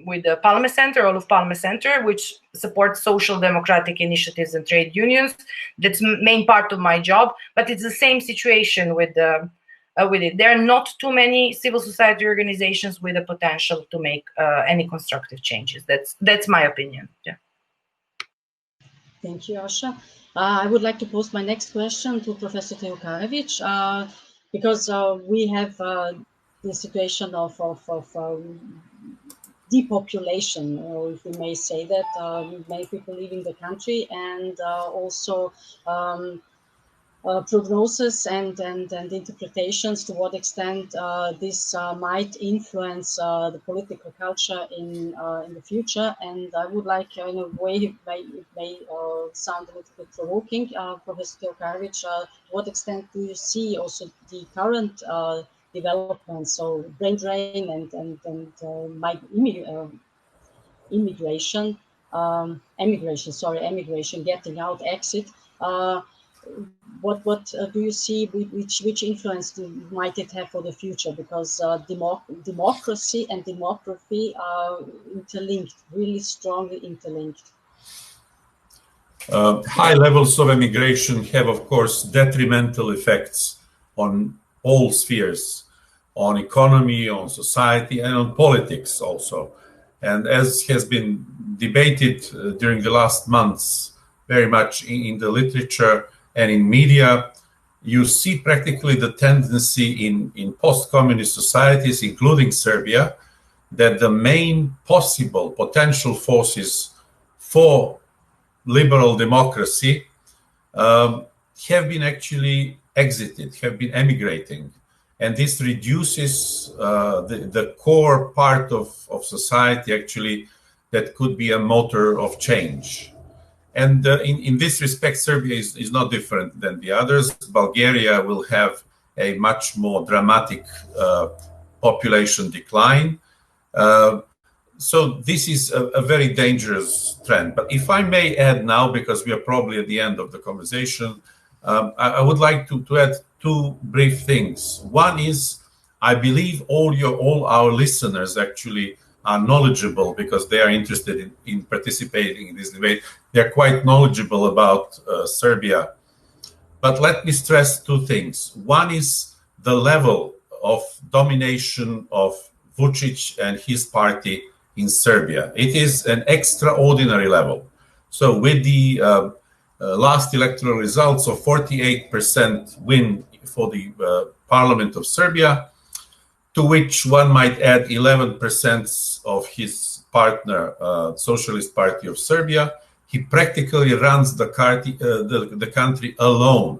Speaker 4: with the Palme Center, Olof Palme Center, which supports social democratic initiatives and trade unions. That's main part of my job, but it's the same situation with it. There are not too many civil society organizations with the potential to make any constructive changes. That's my opinion. Yeah.
Speaker 1: Thank you, Asha. I would like to pose my next question to Professor Teokarevic, because we have the situation of depopulation, if we may say that, many people leaving the country, and also prognosis and interpretations to what extent this might influence the political culture in the future. And I would like, in a way, it may sound a little bit provoking, Professor Teokarevic, to what extent do you see also the current development, so brain drain and emigration, getting out, exit. What do you see? Which influence might it have for the future? Because democracy and demography are interlinked, really strongly interlinked.
Speaker 5: High levels of emigration have, of course, detrimental effects on all spheres, on economy, on society, and on politics also. And as has been debated during the last months, very much in the literature and in media, you see practically the tendency in post-communist societies, including Serbia, that the main possible potential forces for liberal democracy have been actually exited, have been emigrating. And this reduces the core part of society, actually, that could be a motor of change. And in this respect, Serbia is not different than the others. Bulgaria will have a much more dramatic population decline. So this is a very dangerous trend. But if I may add now, because we are probably at the end of the conversation, I would like to add two brief things. One is, I believe all our listeners actually are knowledgeable because they are interested in participating in this debate. They're quite knowledgeable about Serbia. But let me stress two things. One is the level of domination of Vučić and his party in Serbia. It is an extraordinary level. So with the last electoral results of 48% win for the parliament of Serbia, to which one might add 11% of his partner, Socialist Party of Serbia, he practically runs the country alone.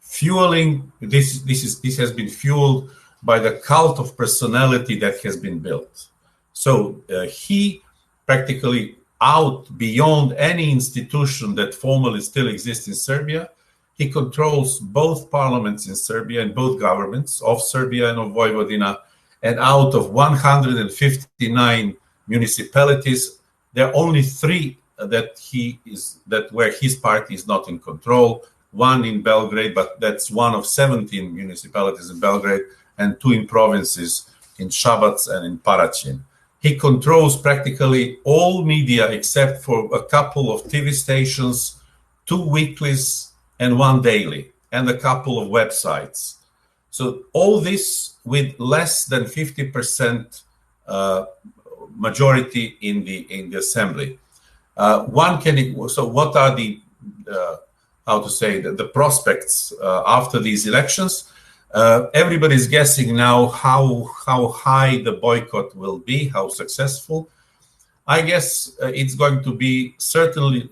Speaker 5: Fueling this has been fueled by the cult of personality that has been built. So he practically out beyond any institution that formally still exists in Serbia. He controls both parliaments in Serbia and both governments of Serbia and of Vojvodina. And out of 159 municipalities, there are only 3 where his party is not in control. 1 in Belgrade, but that's one of 17 municipalities in Belgrade, and 2 in provinces in Šabac and in Paraćin. He controls practically all media except for a couple of TV stations, 2 weeklies, and 1 daily, and a couple of websites. So all this with less than 50% majority in the assembly. So what are the the prospects after these elections? Everybody's guessing now how high the boycott will be, how successful. I guess it's going to be certainly,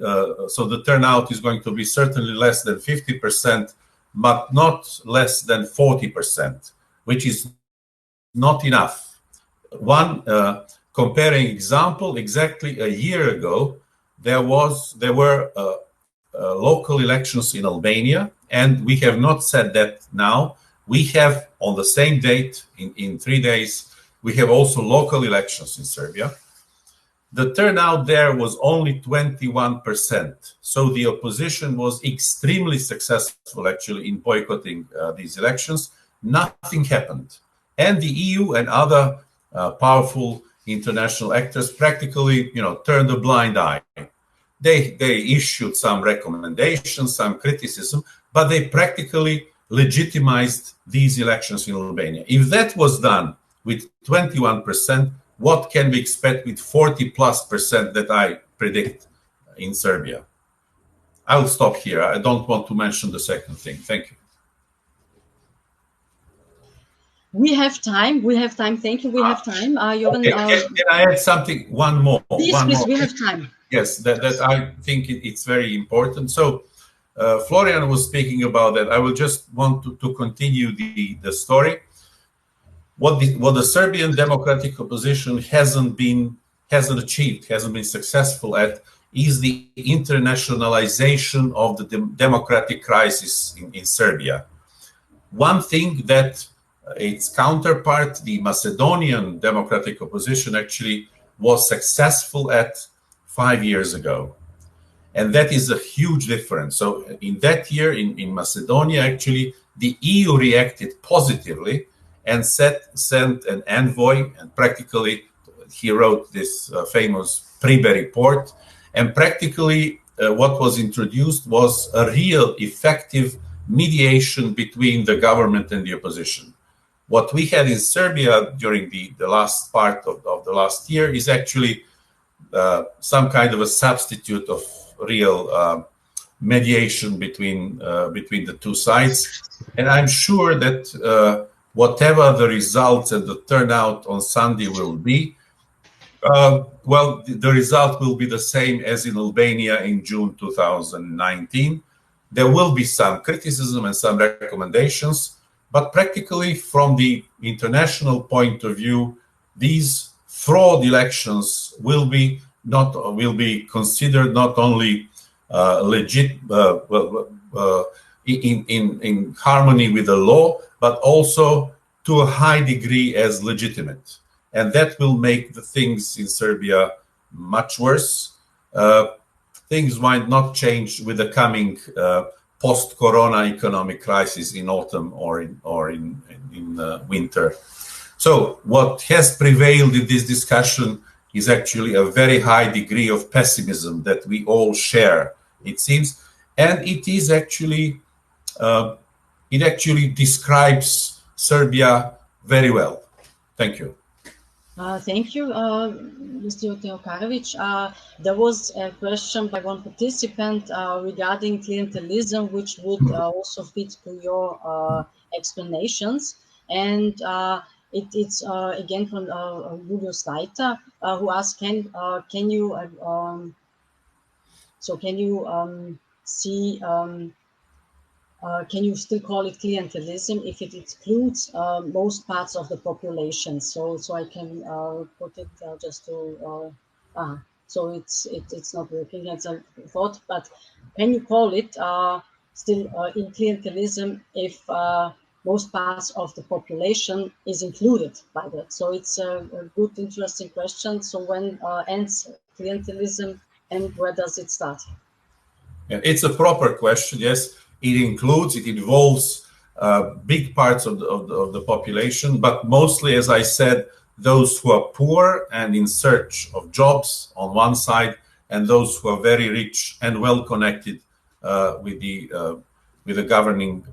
Speaker 5: so the turnout is going to be certainly less than 50%, but not less than 40%, which is not enough. One comparing example, exactly a year ago, there were local elections in Albania, and we have not said that now. We have on the same date, in 3 days, we have also local elections in Serbia. The turnout there was only 21%. So the opposition was extremely successful actually in boycotting these elections. Nothing happened. And the EU and other powerful international actors practically, turned a blind eye. They issued some recommendations, some criticism, but they practically legitimized these elections in Albania. If that was done with 21%, what can we expect with 40+% that I predict in Serbia? I'll stop here. I don't want to mention the second thing. Thank you.
Speaker 1: We have time. Thank you. We have time.
Speaker 5: Okay. Can I add something? One more.
Speaker 1: Please, we have time.
Speaker 5: Yes, that I think it's very important. So Florian was speaking about that. I will just want to continue the story. What the Serbian democratic opposition hasn't been successful at is the internationalization of the democratic crisis in Serbia. One thing that its counterpart, the Macedonian democratic opposition, actually was successful at 5 years ago. And that is a huge difference. So in that year, in Macedonia, actually, the EU reacted positively and sent an envoy, and practically he wrote this famous Pribe report. And practically what was introduced was a real effective mediation between the government and the opposition. What we had in Serbia during the last part of the last year is actually some kind of a substitute of real mediation between the two sides. And I'm sure that whatever the results and the turnout on Sunday will be, the result will be the same as in Albania in June 2019. There will be some criticism and some recommendations, but practically from the international point of view, these fraud elections will be considered not only legit in harmony with the law, but also to a high degree as legitimate. And that will make the things in Serbia much worse. Things might not change with the coming post-corona economic crisis in autumn or in winter. So what has prevailed in this discussion is actually a very high degree of pessimism that we all share, it seems, and it is actually it actually describes Serbia very well. Thank you.
Speaker 1: Thank you, Mr. Teokarovic. There was a question by one participant regarding clientelism, which would also fit to your explanations. And it's again from Julio Slaita, who asked, can you see? Can you still call it clientelism if it excludes most parts of the population? So I can put it just to so it's not working as I thought. But can you call it still in clientelism if most parts of the population is included by that? So it's a good, interesting question. So when ends clientelism and where does it start?
Speaker 5: Yeah, it's a proper question. Yes. It involves big parts of the population, but mostly, as I said, those who are poor and in search of jobs on one side, and those who are very rich and well connected with the governing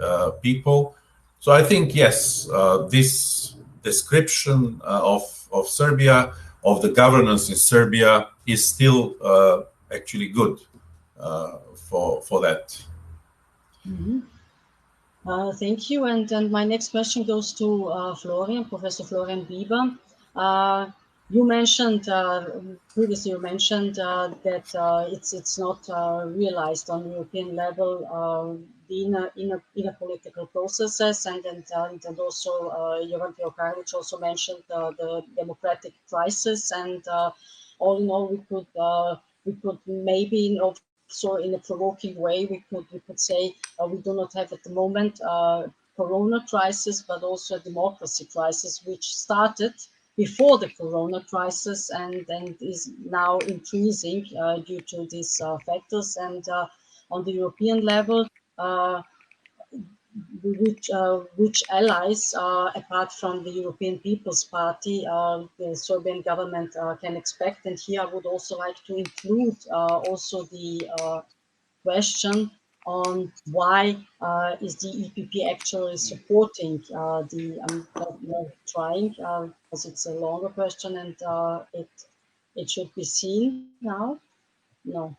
Speaker 5: people. So I think, yes, this description of Serbia, of the governance in Serbia, is still actually good for that.
Speaker 1: Mm-hmm. Thank you. And my next question goes to Professor Florian Bieber. You mentioned previously. You mentioned that it's not realized on European level the inner political processes, and also Jovan Teokarovic also mentioned the democratic crisis. And all in all, we could maybe also in a provoking way, we could say we do not have at the moment Corona crisis, but also a democracy crisis, which started before the Corona crisis and is now increasing due to these factors. And on the European level, which allies, apart from the European People's Party, the Serbian government can expect. And here I would also like to include also the question on why is the EPP actually supporting I'm not trying because it's a longer question and it should be seen now. No.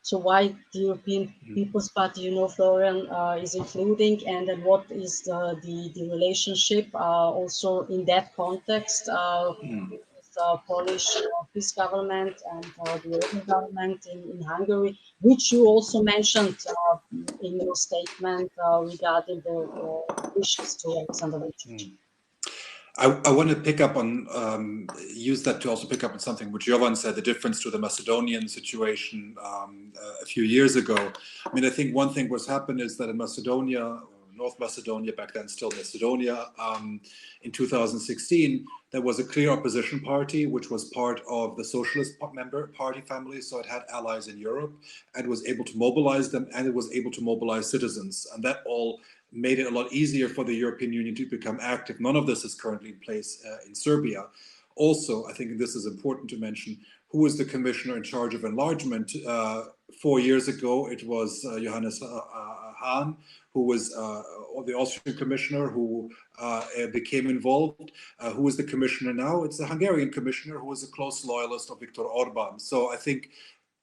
Speaker 1: So why the European People's Party, Florian, is including, and then what is the relationship also in that context with the Polish peace government and the Orban government in Hungary, which you also mentioned in your statement regarding the wishes to Alexander Vučić.
Speaker 3: I want to pick up on, use that to also pick up on something which Jovan said, the difference to the Macedonian situation a few years ago. I mean, I think one thing what's happened is that in Macedonia, North Macedonia, back then still Macedonia, in 2016, there was a clear opposition party, which was part of the Socialist member party family. So it had allies in Europe and was able to mobilize them, and it was able to mobilize citizens. And that all made it a lot easier for the European Union to become active. None of this is currently in place in Serbia. Also, I think this is important to mention, who is the commissioner in charge of enlargement? 4 years ago, it was Johannes Hahn, who was the Austrian commissioner who became involved. Who is the commissioner now? It's the Hungarian commissioner, who is a close loyalist of Viktor Orban. So I think,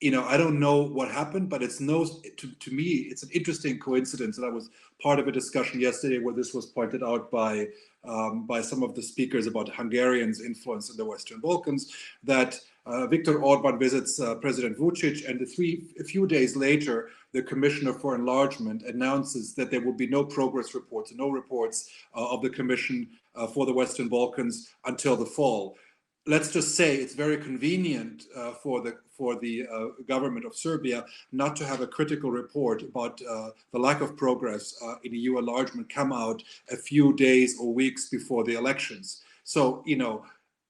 Speaker 3: I don't know what happened, but to me, it's an interesting coincidence. And I was part of a discussion yesterday where this was pointed out by some of the speakers about Hungarians' influence in the Western Balkans, that Viktor Orban visits President Vučić, and a few days later, the Commissioner for Enlargement announces that there will be no progress reports, no reports of the Commission for the Western Balkans until the fall. Let's just say it's very convenient for the government of Serbia not to have a critical report about the lack of progress in EU enlargement come out a few days or weeks before the elections. So,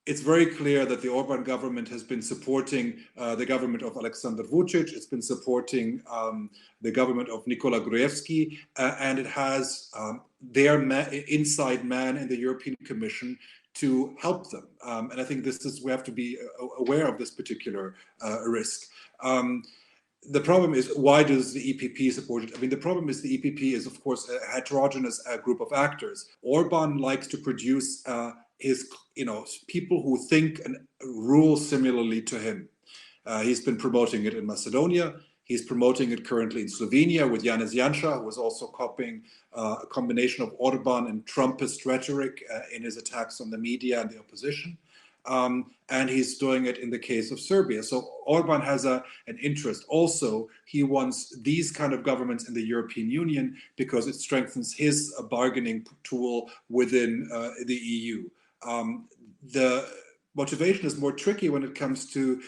Speaker 3: it's very clear that the Orban government has been supporting the government of Alexander Vučić. It's been supporting the government of Nikola Gruevski, and it has their inside man in the European Commission to help them. And I think we have to be aware of this particular risk. The problem is, why does the EPP support it? I mean, the problem is the EPP is, of course, a heterogeneous group of actors. Orban likes to produce his, people who think and rule similarly to him. He's been promoting it in Macedonia. He's promoting it currently in Slovenia with Janez Janša, who was also copying a combination of Orban and Trumpist rhetoric in his attacks on the media and the opposition. And he's doing it in the case of Serbia. So Orban has an interest. Also, he wants these kind of governments in the European Union because it strengthens his bargaining tool within the EU. The motivation is more tricky when it comes to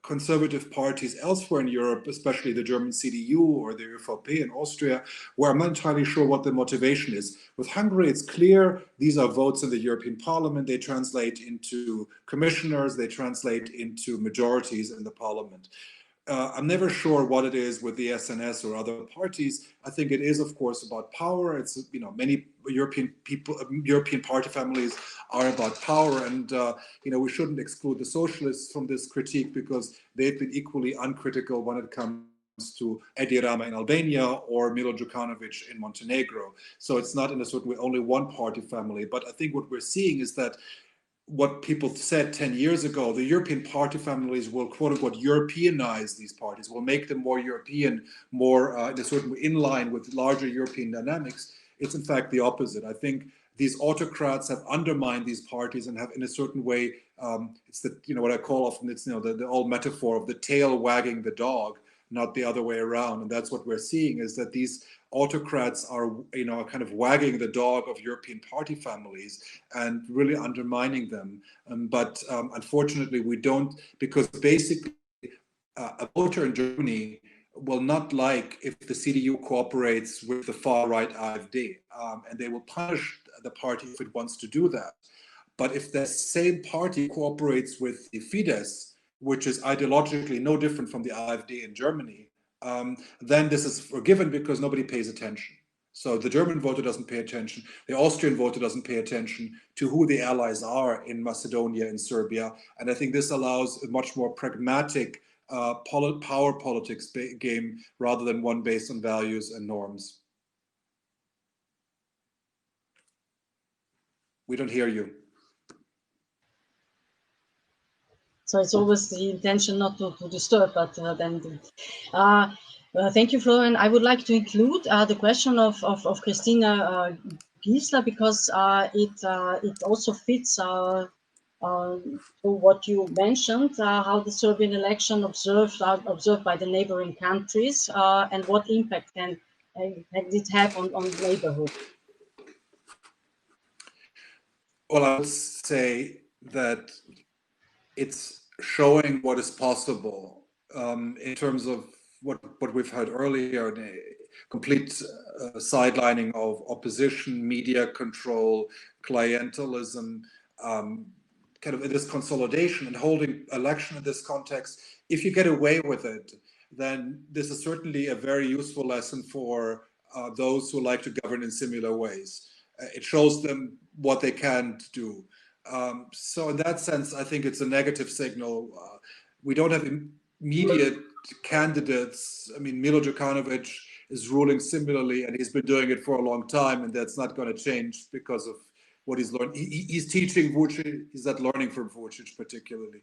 Speaker 3: conservative parties elsewhere in Europe, especially the German CDU or the ÖVP in Austria, where I'm not entirely sure what the motivation is. With Hungary, it's clear these are votes in the European Parliament. They translate into commissioners, they translate into majorities in the Parliament. I'm never sure what it is with the SNS or other parties. I think it is, of course, about power. It's, many European party families are about power, and we shouldn't exclude the socialists from this critique because they've been equally uncritical when it comes to Edi Rama in Albania or Milo Đukanović in Montenegro. So it's not in a certain way only one party family. But I think what we're seeing is that what people said 10 years ago, the European party families will, quote unquote, Europeanize these parties, will make them more European, more in a certain way in line with larger European dynamics. It's in fact the opposite. I think these autocrats have undermined these parties and have, in a certain way, it's the, what I call often, it's, the old metaphor of the tail wagging the dog, not the other way around. And that's what we're seeing, is that these autocrats are, kind of wagging the dog of European party families and really undermining them. But unfortunately, we don't, because basically a voter in Germany will not like if the CDU cooperates with the far-right AfD, and they will punish the party if it wants to do that. But if the same party cooperates with the Fidesz, which is ideologically no different from the AfD in Germany, then this is forgiven because nobody pays attention. So the German voter doesn't pay attention, the Austrian voter doesn't pay attention to who the allies are in Macedonia and Serbia. And I think this allows a much more pragmatic power politics game rather than one based on values and norms. We don't hear you.
Speaker 1: So it's always the intention not to disturb, but thank you, Florian. I would like to include the question of Christina Giesler, because it also fits to what you mentioned, how the Serbian election observed by the neighboring countries, and what impact can it have on neighborhood.
Speaker 3: Well, I would say that it's showing what is possible in terms of what we've heard earlier, complete sidelining of opposition, media control, clientelism, kind of this consolidation and holding election in this context. If you get away with it, then this is certainly a very useful lesson for those who like to govern in similar ways. It shows them what they can't do. So in that sense, I think it's a negative signal. We don't have immediate candidates. I mean, Milo Djukanovic is ruling similarly, and he's been doing it for a long time, and that's not going to change because of what he's learned. He's teaching Vucic, he's not learning from Vucic particularly.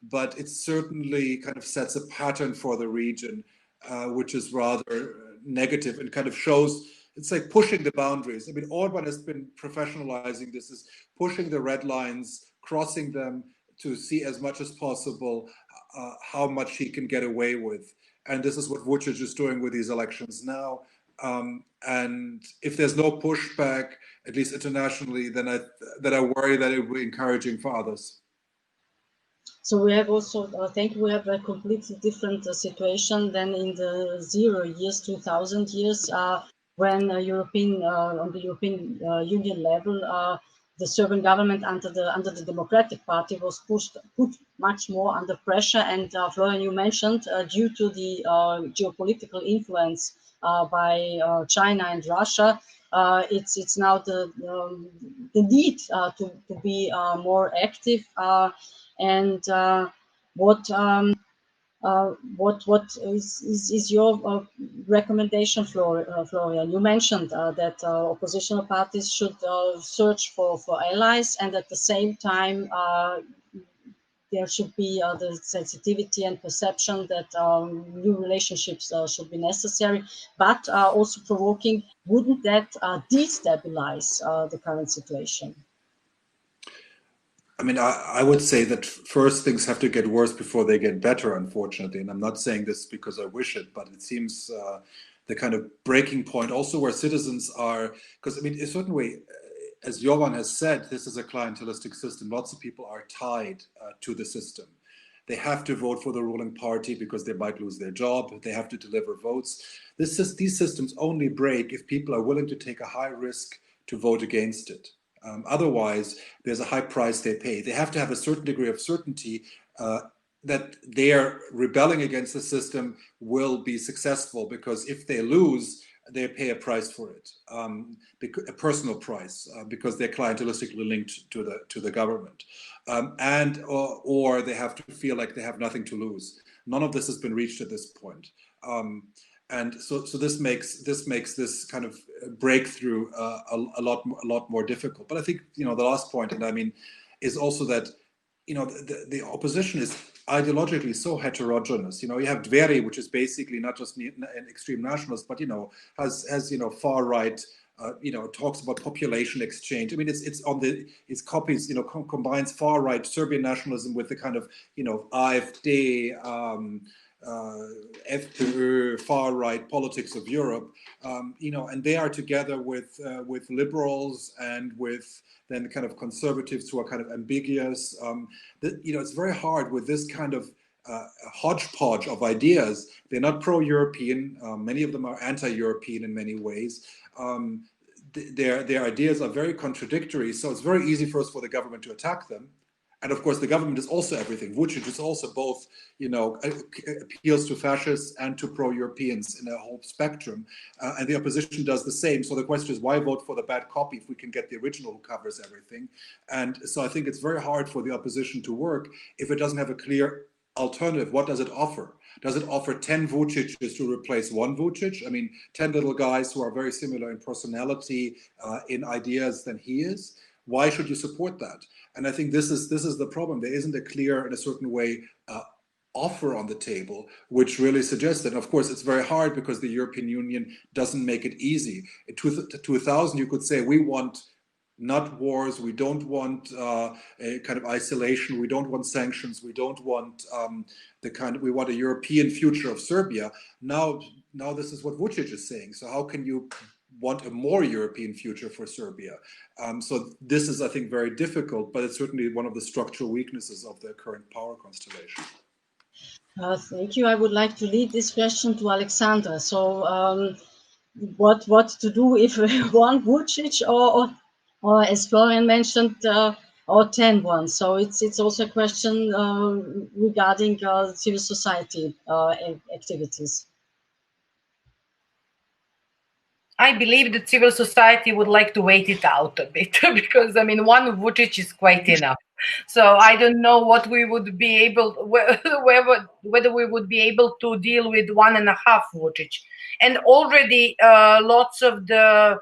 Speaker 3: But it certainly kind of sets a pattern for the region, which is rather negative and kind of shows, it's like pushing the boundaries. I mean, Orban has been professionalizing this, is pushing the red lines, crossing them to see as much as possible how much he can get away with. And this is what Vucic is doing with these elections now. And if there's no pushback, at least internationally, then I worry that it will be encouraging for others.
Speaker 1: So we have also, we have a completely different situation than in the 0 years, 2000 years, when on the European Union level, the Serbian government under the Democratic Party was put much more under pressure. And Florian, you mentioned due to the geopolitical influence by China and Russia, it's now the need to be more active. And what is your recommendation, Florian? You mentioned that oppositional parties should search for allies, and at the same time there should be the sensitivity and perception that new relationships should be necessary, but also provoking. Wouldn't that destabilize the current situation?
Speaker 3: I mean, I would say that first things have to get worse before they get better, unfortunately. And I'm not saying this because I wish it, but it seems the kind of breaking point also where citizens are, because I mean, in a certain way, as Jovan has said, this is a clientelistic system. Lots of people are tied to the system. They have to vote for the ruling party because they might lose their job. They have to deliver votes. These systems only break if people are willing to take a high risk to vote against it. Otherwise, there's a high price they pay. They have to have a certain degree of certainty that their rebelling against the system will be successful, because if they lose, they pay a price for it, a personal price, because they're clientelistically linked to the government, or they have to feel like they have nothing to lose. None of this has been reached at this point. And so this makes this kind of breakthrough a lot more difficult. But I think, the last point, and I mean, is also that, the opposition is ideologically so heterogeneous. You have Dveri, which is basically not just an extreme nationalist, but has far right. Talks about population exchange. I mean, it's copies. Combines far right Serbian nationalism with the kind of AfD. FPÖ, far-right politics of Europe, and they are together with liberals and with then kind of conservatives who are kind of ambiguous. It's very hard with this kind of hodgepodge of ideas. They're not pro-European. Many of them are anti-European in many ways. Their ideas are very contradictory, so it's very easy for the government to attack them. And of course, the government is also everything. Vučić is also both, appeals to fascists and to pro-Europeans in a whole spectrum. And the opposition does the same. So the question is, why vote for the bad copy if we can get the original who covers everything? And so I think it's very hard for the opposition to work if it doesn't have a clear alternative. What does it offer? Does it offer 10 Vučićes to replace one Vučić? I mean, 10 little guys who are very similar in personality, in ideas than he is. Why should you support that? And I think this is the problem. There isn't a clear, in a certain way, offer on the table, which really suggests that. Of course, it's very hard because the European Union doesn't make it easy. In 2000, you could say, we want not wars, we don't want a kind of isolation, we don't want sanctions, we don't want we want a European future of Serbia. Now this is what Vučić is saying. So how can you want a more European future for Serbia? So this is, I think, very difficult, but it's certainly one of the structural weaknesses of the current power constellation.
Speaker 1: Thank you. I would like to lead this question to Alexandra. So what to do if one Vučić or as Florian mentioned, or 10 ones? So it's also a question regarding civil society activities.
Speaker 4: I believe that civil society would like to wait it out a bit because, I mean, one Vučić is quite enough. So I don't know what we would be able, whether we would be able to deal with 1.5 Vučić. And already lots of the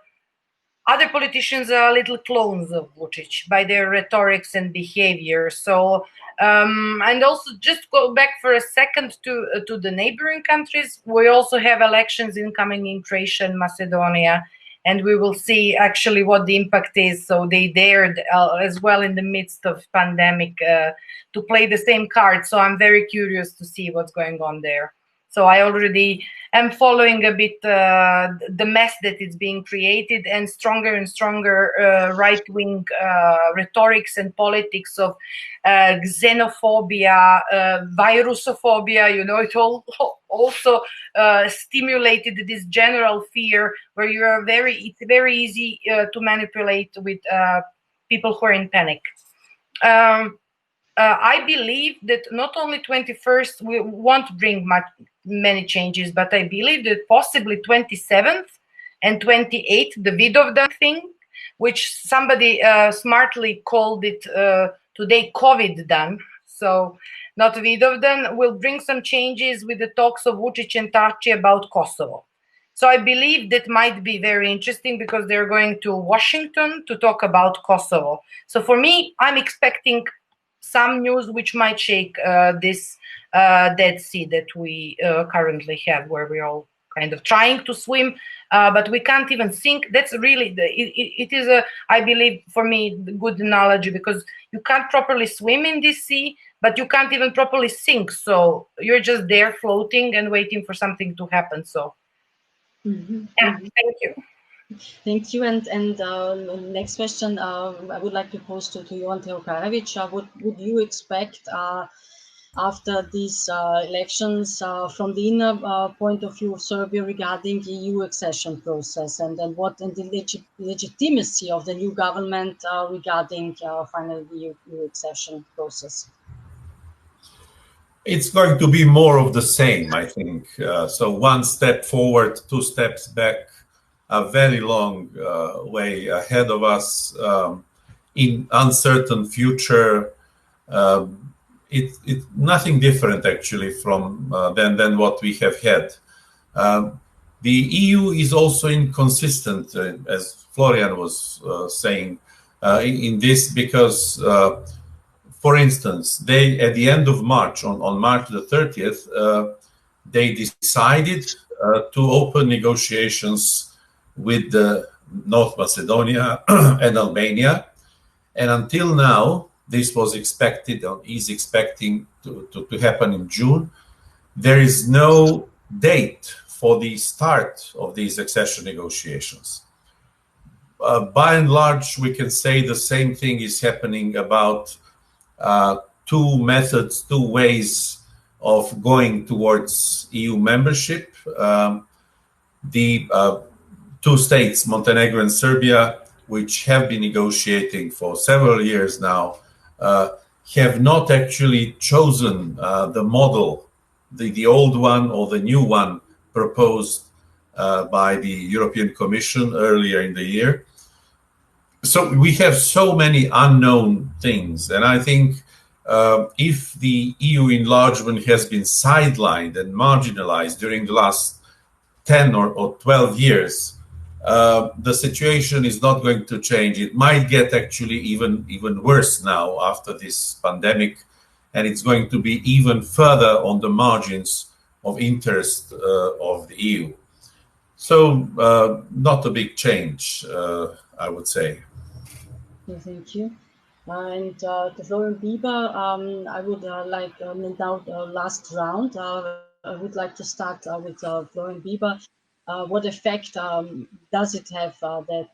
Speaker 4: other politicians are little clones of Vučić by their rhetorics and behavior. So, and also just go back for a second to the neighboring countries. We also have elections incoming in Croatia and Macedonia, and we will see actually what the impact is. So they dared as well in the midst of pandemic to play the same card. So I'm very curious to see what's going on there. So I already am following a bit the mess that is being created, and stronger right-wing rhetorics and politics of xenophobia, virusophobia. It all also stimulated this general fear where it's very easy to manipulate with people who are in panic. I believe that not only 21st we won't bring many changes, but I believe that possibly 27th and 28th, the Vidovdan thing, which somebody smartly called it today COVID-dan, so not Vidovdan, will bring some changes with the talks of Vučić and Tači about Kosovo. So I believe that might be very interesting because they're going to Washington to talk about Kosovo. So for me, I'm expecting some news which might shake this Dead Sea that we currently have, where we're all kind of trying to swim, but we can't even sink. That's really, it is I believe, for me, good analogy, because you can't properly swim in this sea, but you can't even properly sink. So you're just there floating and waiting for something to happen. So, yeah, thank you.
Speaker 1: Thank you. And next question I would like to pose to Jovan Teokarević. Would you expect after these elections from the inner point of view of Serbia regarding the EU accession process, and the legitimacy of the new government regarding finally the EU accession process?
Speaker 5: It's going to be more of the same, I think. So one step forward, 2 steps back, a very long way ahead of us in uncertain future. It's nothing different actually from than what we have had. The EU is also inconsistent, as Florian was saying, in this, because, for instance, they at the end of March, on March the 30th, they decided to open negotiations with North Macedonia and Albania, and until now, this was expected, or is expecting to happen in June. There is no date for the start of these accession negotiations. By and large, we can say the same thing is happening about 2 methods, 2 ways of going towards EU membership. The two states, Montenegro and Serbia, which have been negotiating for several years now, have not actually chosen the model, the old one or the new one proposed by the European Commission earlier in the year. So we have so many unknown things, and I think if the EU enlargement has been sidelined and marginalized during the last 10 or 12 years, the situation is not going to change. It might get actually even worse now after this pandemic, and it's going to be even further on the margins of interest of the EU. So not a big change, I would say.
Speaker 1: Thank you. And to Florian Bieber, I would like now last round. I would like to start with Florian Bieber. What effect does it have that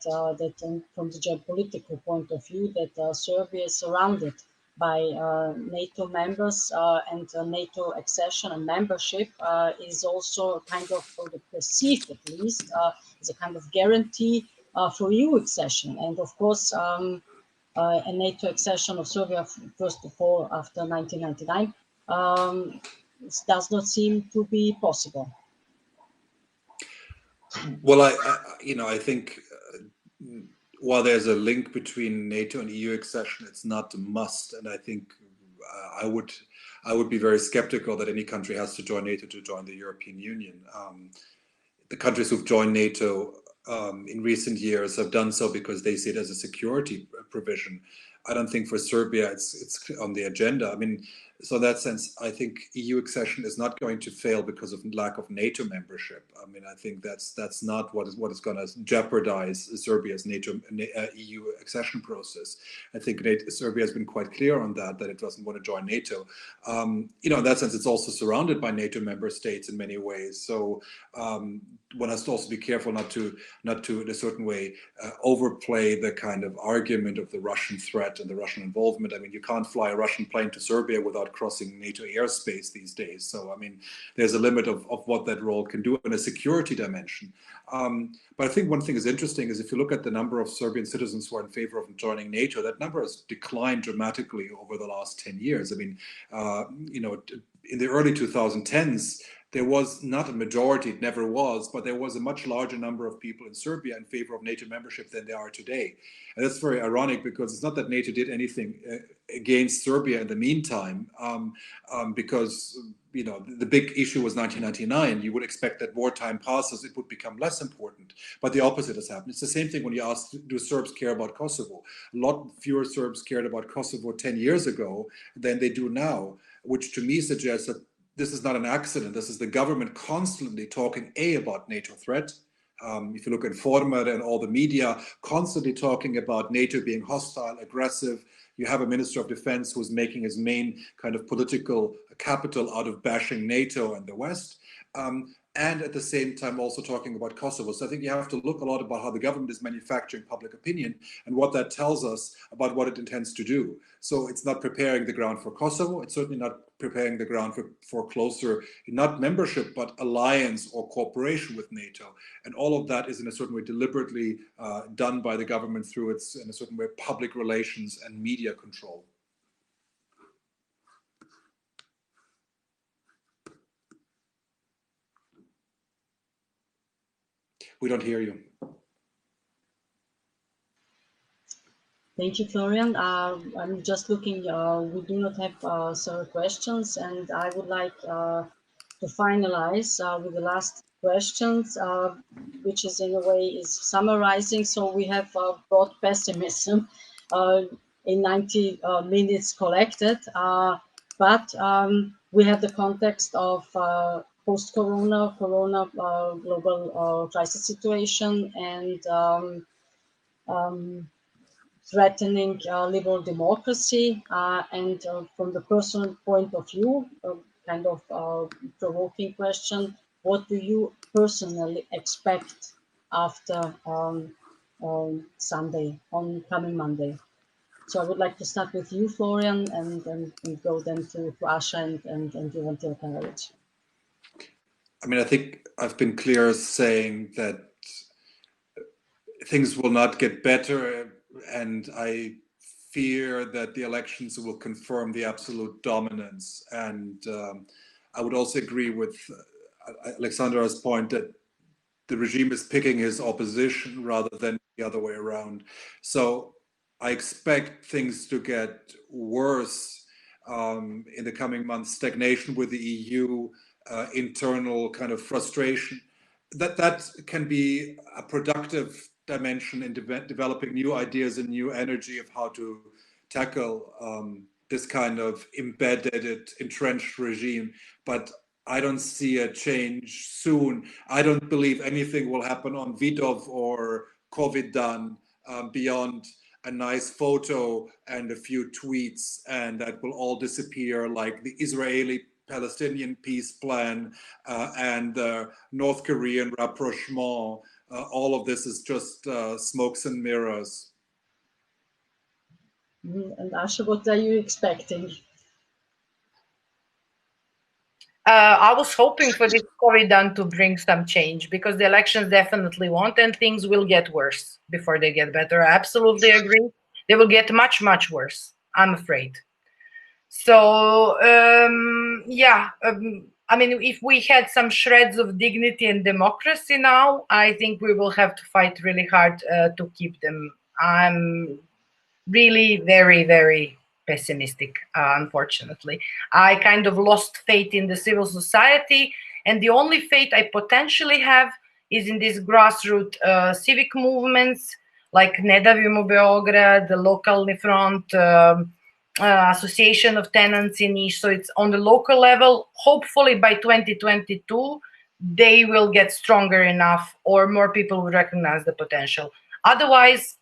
Speaker 1: from the geopolitical point of view that Serbia is surrounded by NATO members and NATO accession and membership is also kind of, for the perceived at least, is a kind of guarantee for EU accession. And of course, a NATO accession of Serbia, first of all, after 1999, does not seem to be possible.
Speaker 3: Well, I think while there's a link between NATO and EU accession, it's not a must, and I think I would be very skeptical that any country has to join NATO to join the European Union. The countries who've joined NATO in recent years have done so because they see it as a security provision. I don't think for Serbia it's on the agenda. I mean, so in that sense, I think EU accession is not going to fail because of lack of NATO membership. I mean, I think that's not what is going to jeopardize Serbia's NATO EU accession process. I think Serbia has been quite clear on that it doesn't want to join NATO. In that sense, it's also surrounded by NATO member states in many ways. So one has to also be careful not to in a certain way overplay the kind of argument of the Russian threat and the Russian involvement. I mean, you can't fly a Russian plane to Serbia without crossing NATO airspace these days. So, I mean, there's a limit of what that role can do in a security dimension. But I think one thing is interesting is if you look at the number of Serbian citizens who are in favor of joining NATO, that number has declined dramatically over the last 10 years. I mean, in the early 2010s, there was not a majority, it never was, but there was a much larger number of people in Serbia in favor of NATO membership than there are today. And that's very ironic because it's not that NATO did anything against Serbia in the meantime, because the big issue was 1999. You would expect that more time passes, it would become less important. But the opposite has happened. It's the same thing when you ask, do Serbs care about Kosovo? A lot fewer Serbs cared about Kosovo 10 years ago than they do now, which to me suggests that this is not an accident. This is the government constantly talking about NATO threat. If you look at Informer and all the media, constantly talking about NATO being hostile, aggressive. You have a Minister of Defense who's making his main kind of political capital out of bashing NATO and the West. And at the same time also talking about Kosovo. So I think you have to look a lot about how the government is manufacturing public opinion and what that tells us about what it intends to do. So it's not preparing the ground for Kosovo. It's certainly not preparing the ground for closer, not membership, but alliance or cooperation with NATO. And all of that is in a certain way deliberately done by the government through its, in a certain way, public relations and media control. We don't hear you.
Speaker 1: Thank you, Florian. I'm just looking, we do not have several questions, and I would like to finalize with the last questions, which is in a way is summarizing. So we have brought pessimism in 90 minutes collected, but we have the context of post-corona, global crisis situation, and threatening liberal democracy. And from the personal point of view, kind of provoking question, what do you personally expect after Sunday, on coming Monday? So I would like to start with you, Florian, and go then to Asha and Ivan Tilkanovic.
Speaker 3: I mean, I think I've been clear saying that things will not get better, and I fear that the elections will confirm the absolute dominance. And I would also agree with Alexandra's point that the regime is picking his opposition rather than the other way around. So I expect things to get worse in the coming months. Stagnation with the EU, internal kind of frustration. That can be a productive dimension in developing new ideas and new energy of how to tackle this kind of embedded, entrenched regime. But I don't see a change soon. I don't believe anything will happen on Vidov or Covidan beyond a nice photo and a few tweets, and that will all disappear like the Israeli-Palestinian peace plan and the North Korean rapprochement. All of this is just smokes and mirrors.
Speaker 1: And Asha, what are you expecting?
Speaker 4: I was hoping for this Covidan to bring some change, because the elections definitely won't, and things will get worse before they get better. I absolutely agree. They will get much, much worse, I'm afraid. So, I mean, if we had some shreds of dignity and democracy now, I think we will have to fight really hard to keep them. I'm really very, very pessimistic, unfortunately. I kind of lost faith in the civil society, and the only faith I potentially have is in these grassroots civic movements like Ne Davimo Beograd, the Local Front, Association of Tenants in Niš. So it's on the local level. Hopefully by 2022, they will get stronger enough, or more people will recognize the potential. Otherwise,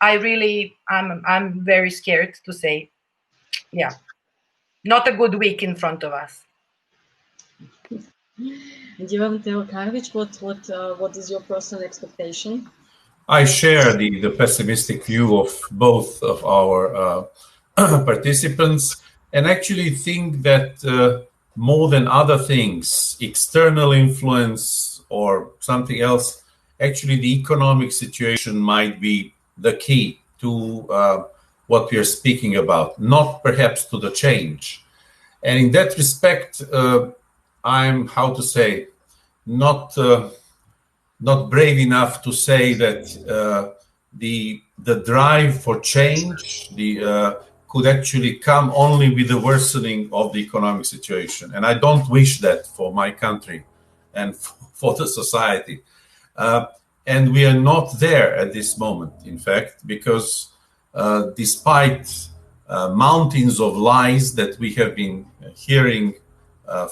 Speaker 4: I'm very scared to say, yeah, not a good week in front of us.
Speaker 1: And Ivan Tilkanovic, what is your personal expectation?
Speaker 5: I share the pessimistic view of both of our participants, and actually think that more than other things, external influence or something else, actually the economic situation might be the key to what we are speaking about, not perhaps to the change. And in that respect, I'm, how to say, not brave enough to say that the drive for change could actually come only with the worsening of the economic situation. And I don't wish that for my country and for the society. And we are not there at this moment, in fact, because despite mountains of lies that we have been hearing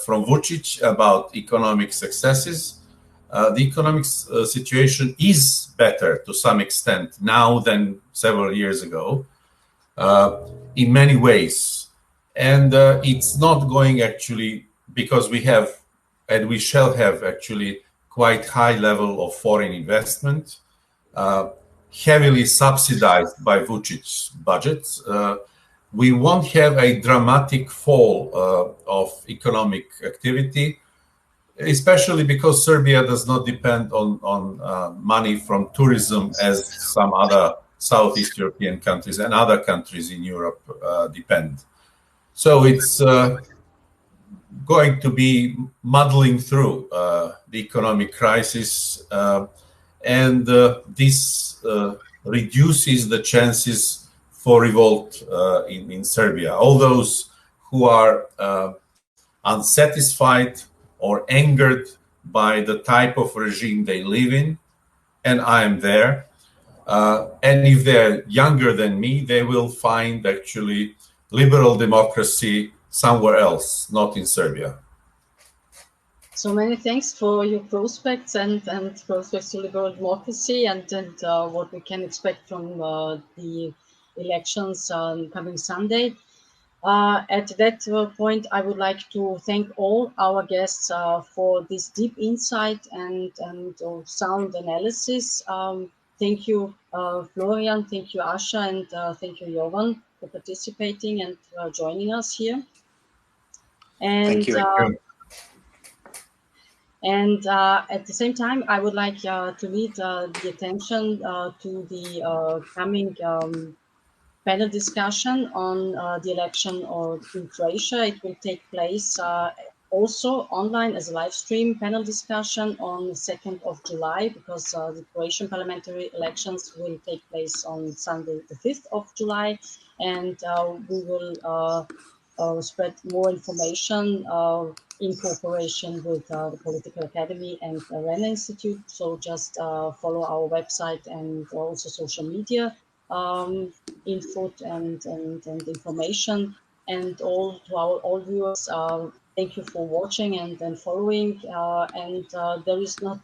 Speaker 5: from Vučić about economic successes, the economic situation is better to some extent now than several years ago in many ways. And it's not going actually because we have, and we shall have actually, quite high level of foreign investment, heavily subsidized by Vučić's budgets. We won't have a dramatic fall of economic activity, especially because Serbia does not depend on money from tourism as some other Southeast European countries and other countries in Europe depend. So it's going to be muddling through the economic crisis, and this reduces the chances for revolt in Serbia. All those who are unsatisfied or angered by the type of regime they live in, and I am there. And if they're younger than me, they will find actually liberal democracy somewhere else, not in Serbia.
Speaker 1: So many thanks for your prospects and prospects to liberal democracy and what we can expect from the elections coming Sunday. At that point, I would like to thank all our guests for this deep insight and sound analysis. thank you, Florian, thank you, Asha, and thank you, Jovan, for participating and joining us here. And
Speaker 3: thank you.
Speaker 1: At the same time, I would like to lead the attention to the coming panel discussion on the election in Croatia. It will take place also online as a live stream panel discussion on the 2nd of July, because the Croatian parliamentary elections will take place on Sunday, the 5th of July. And we will spread more information in cooperation with the Political Academy and Vienna Institute. So just follow our website and also social media input and information. And all to our all viewers, thank you for watching and following. There is not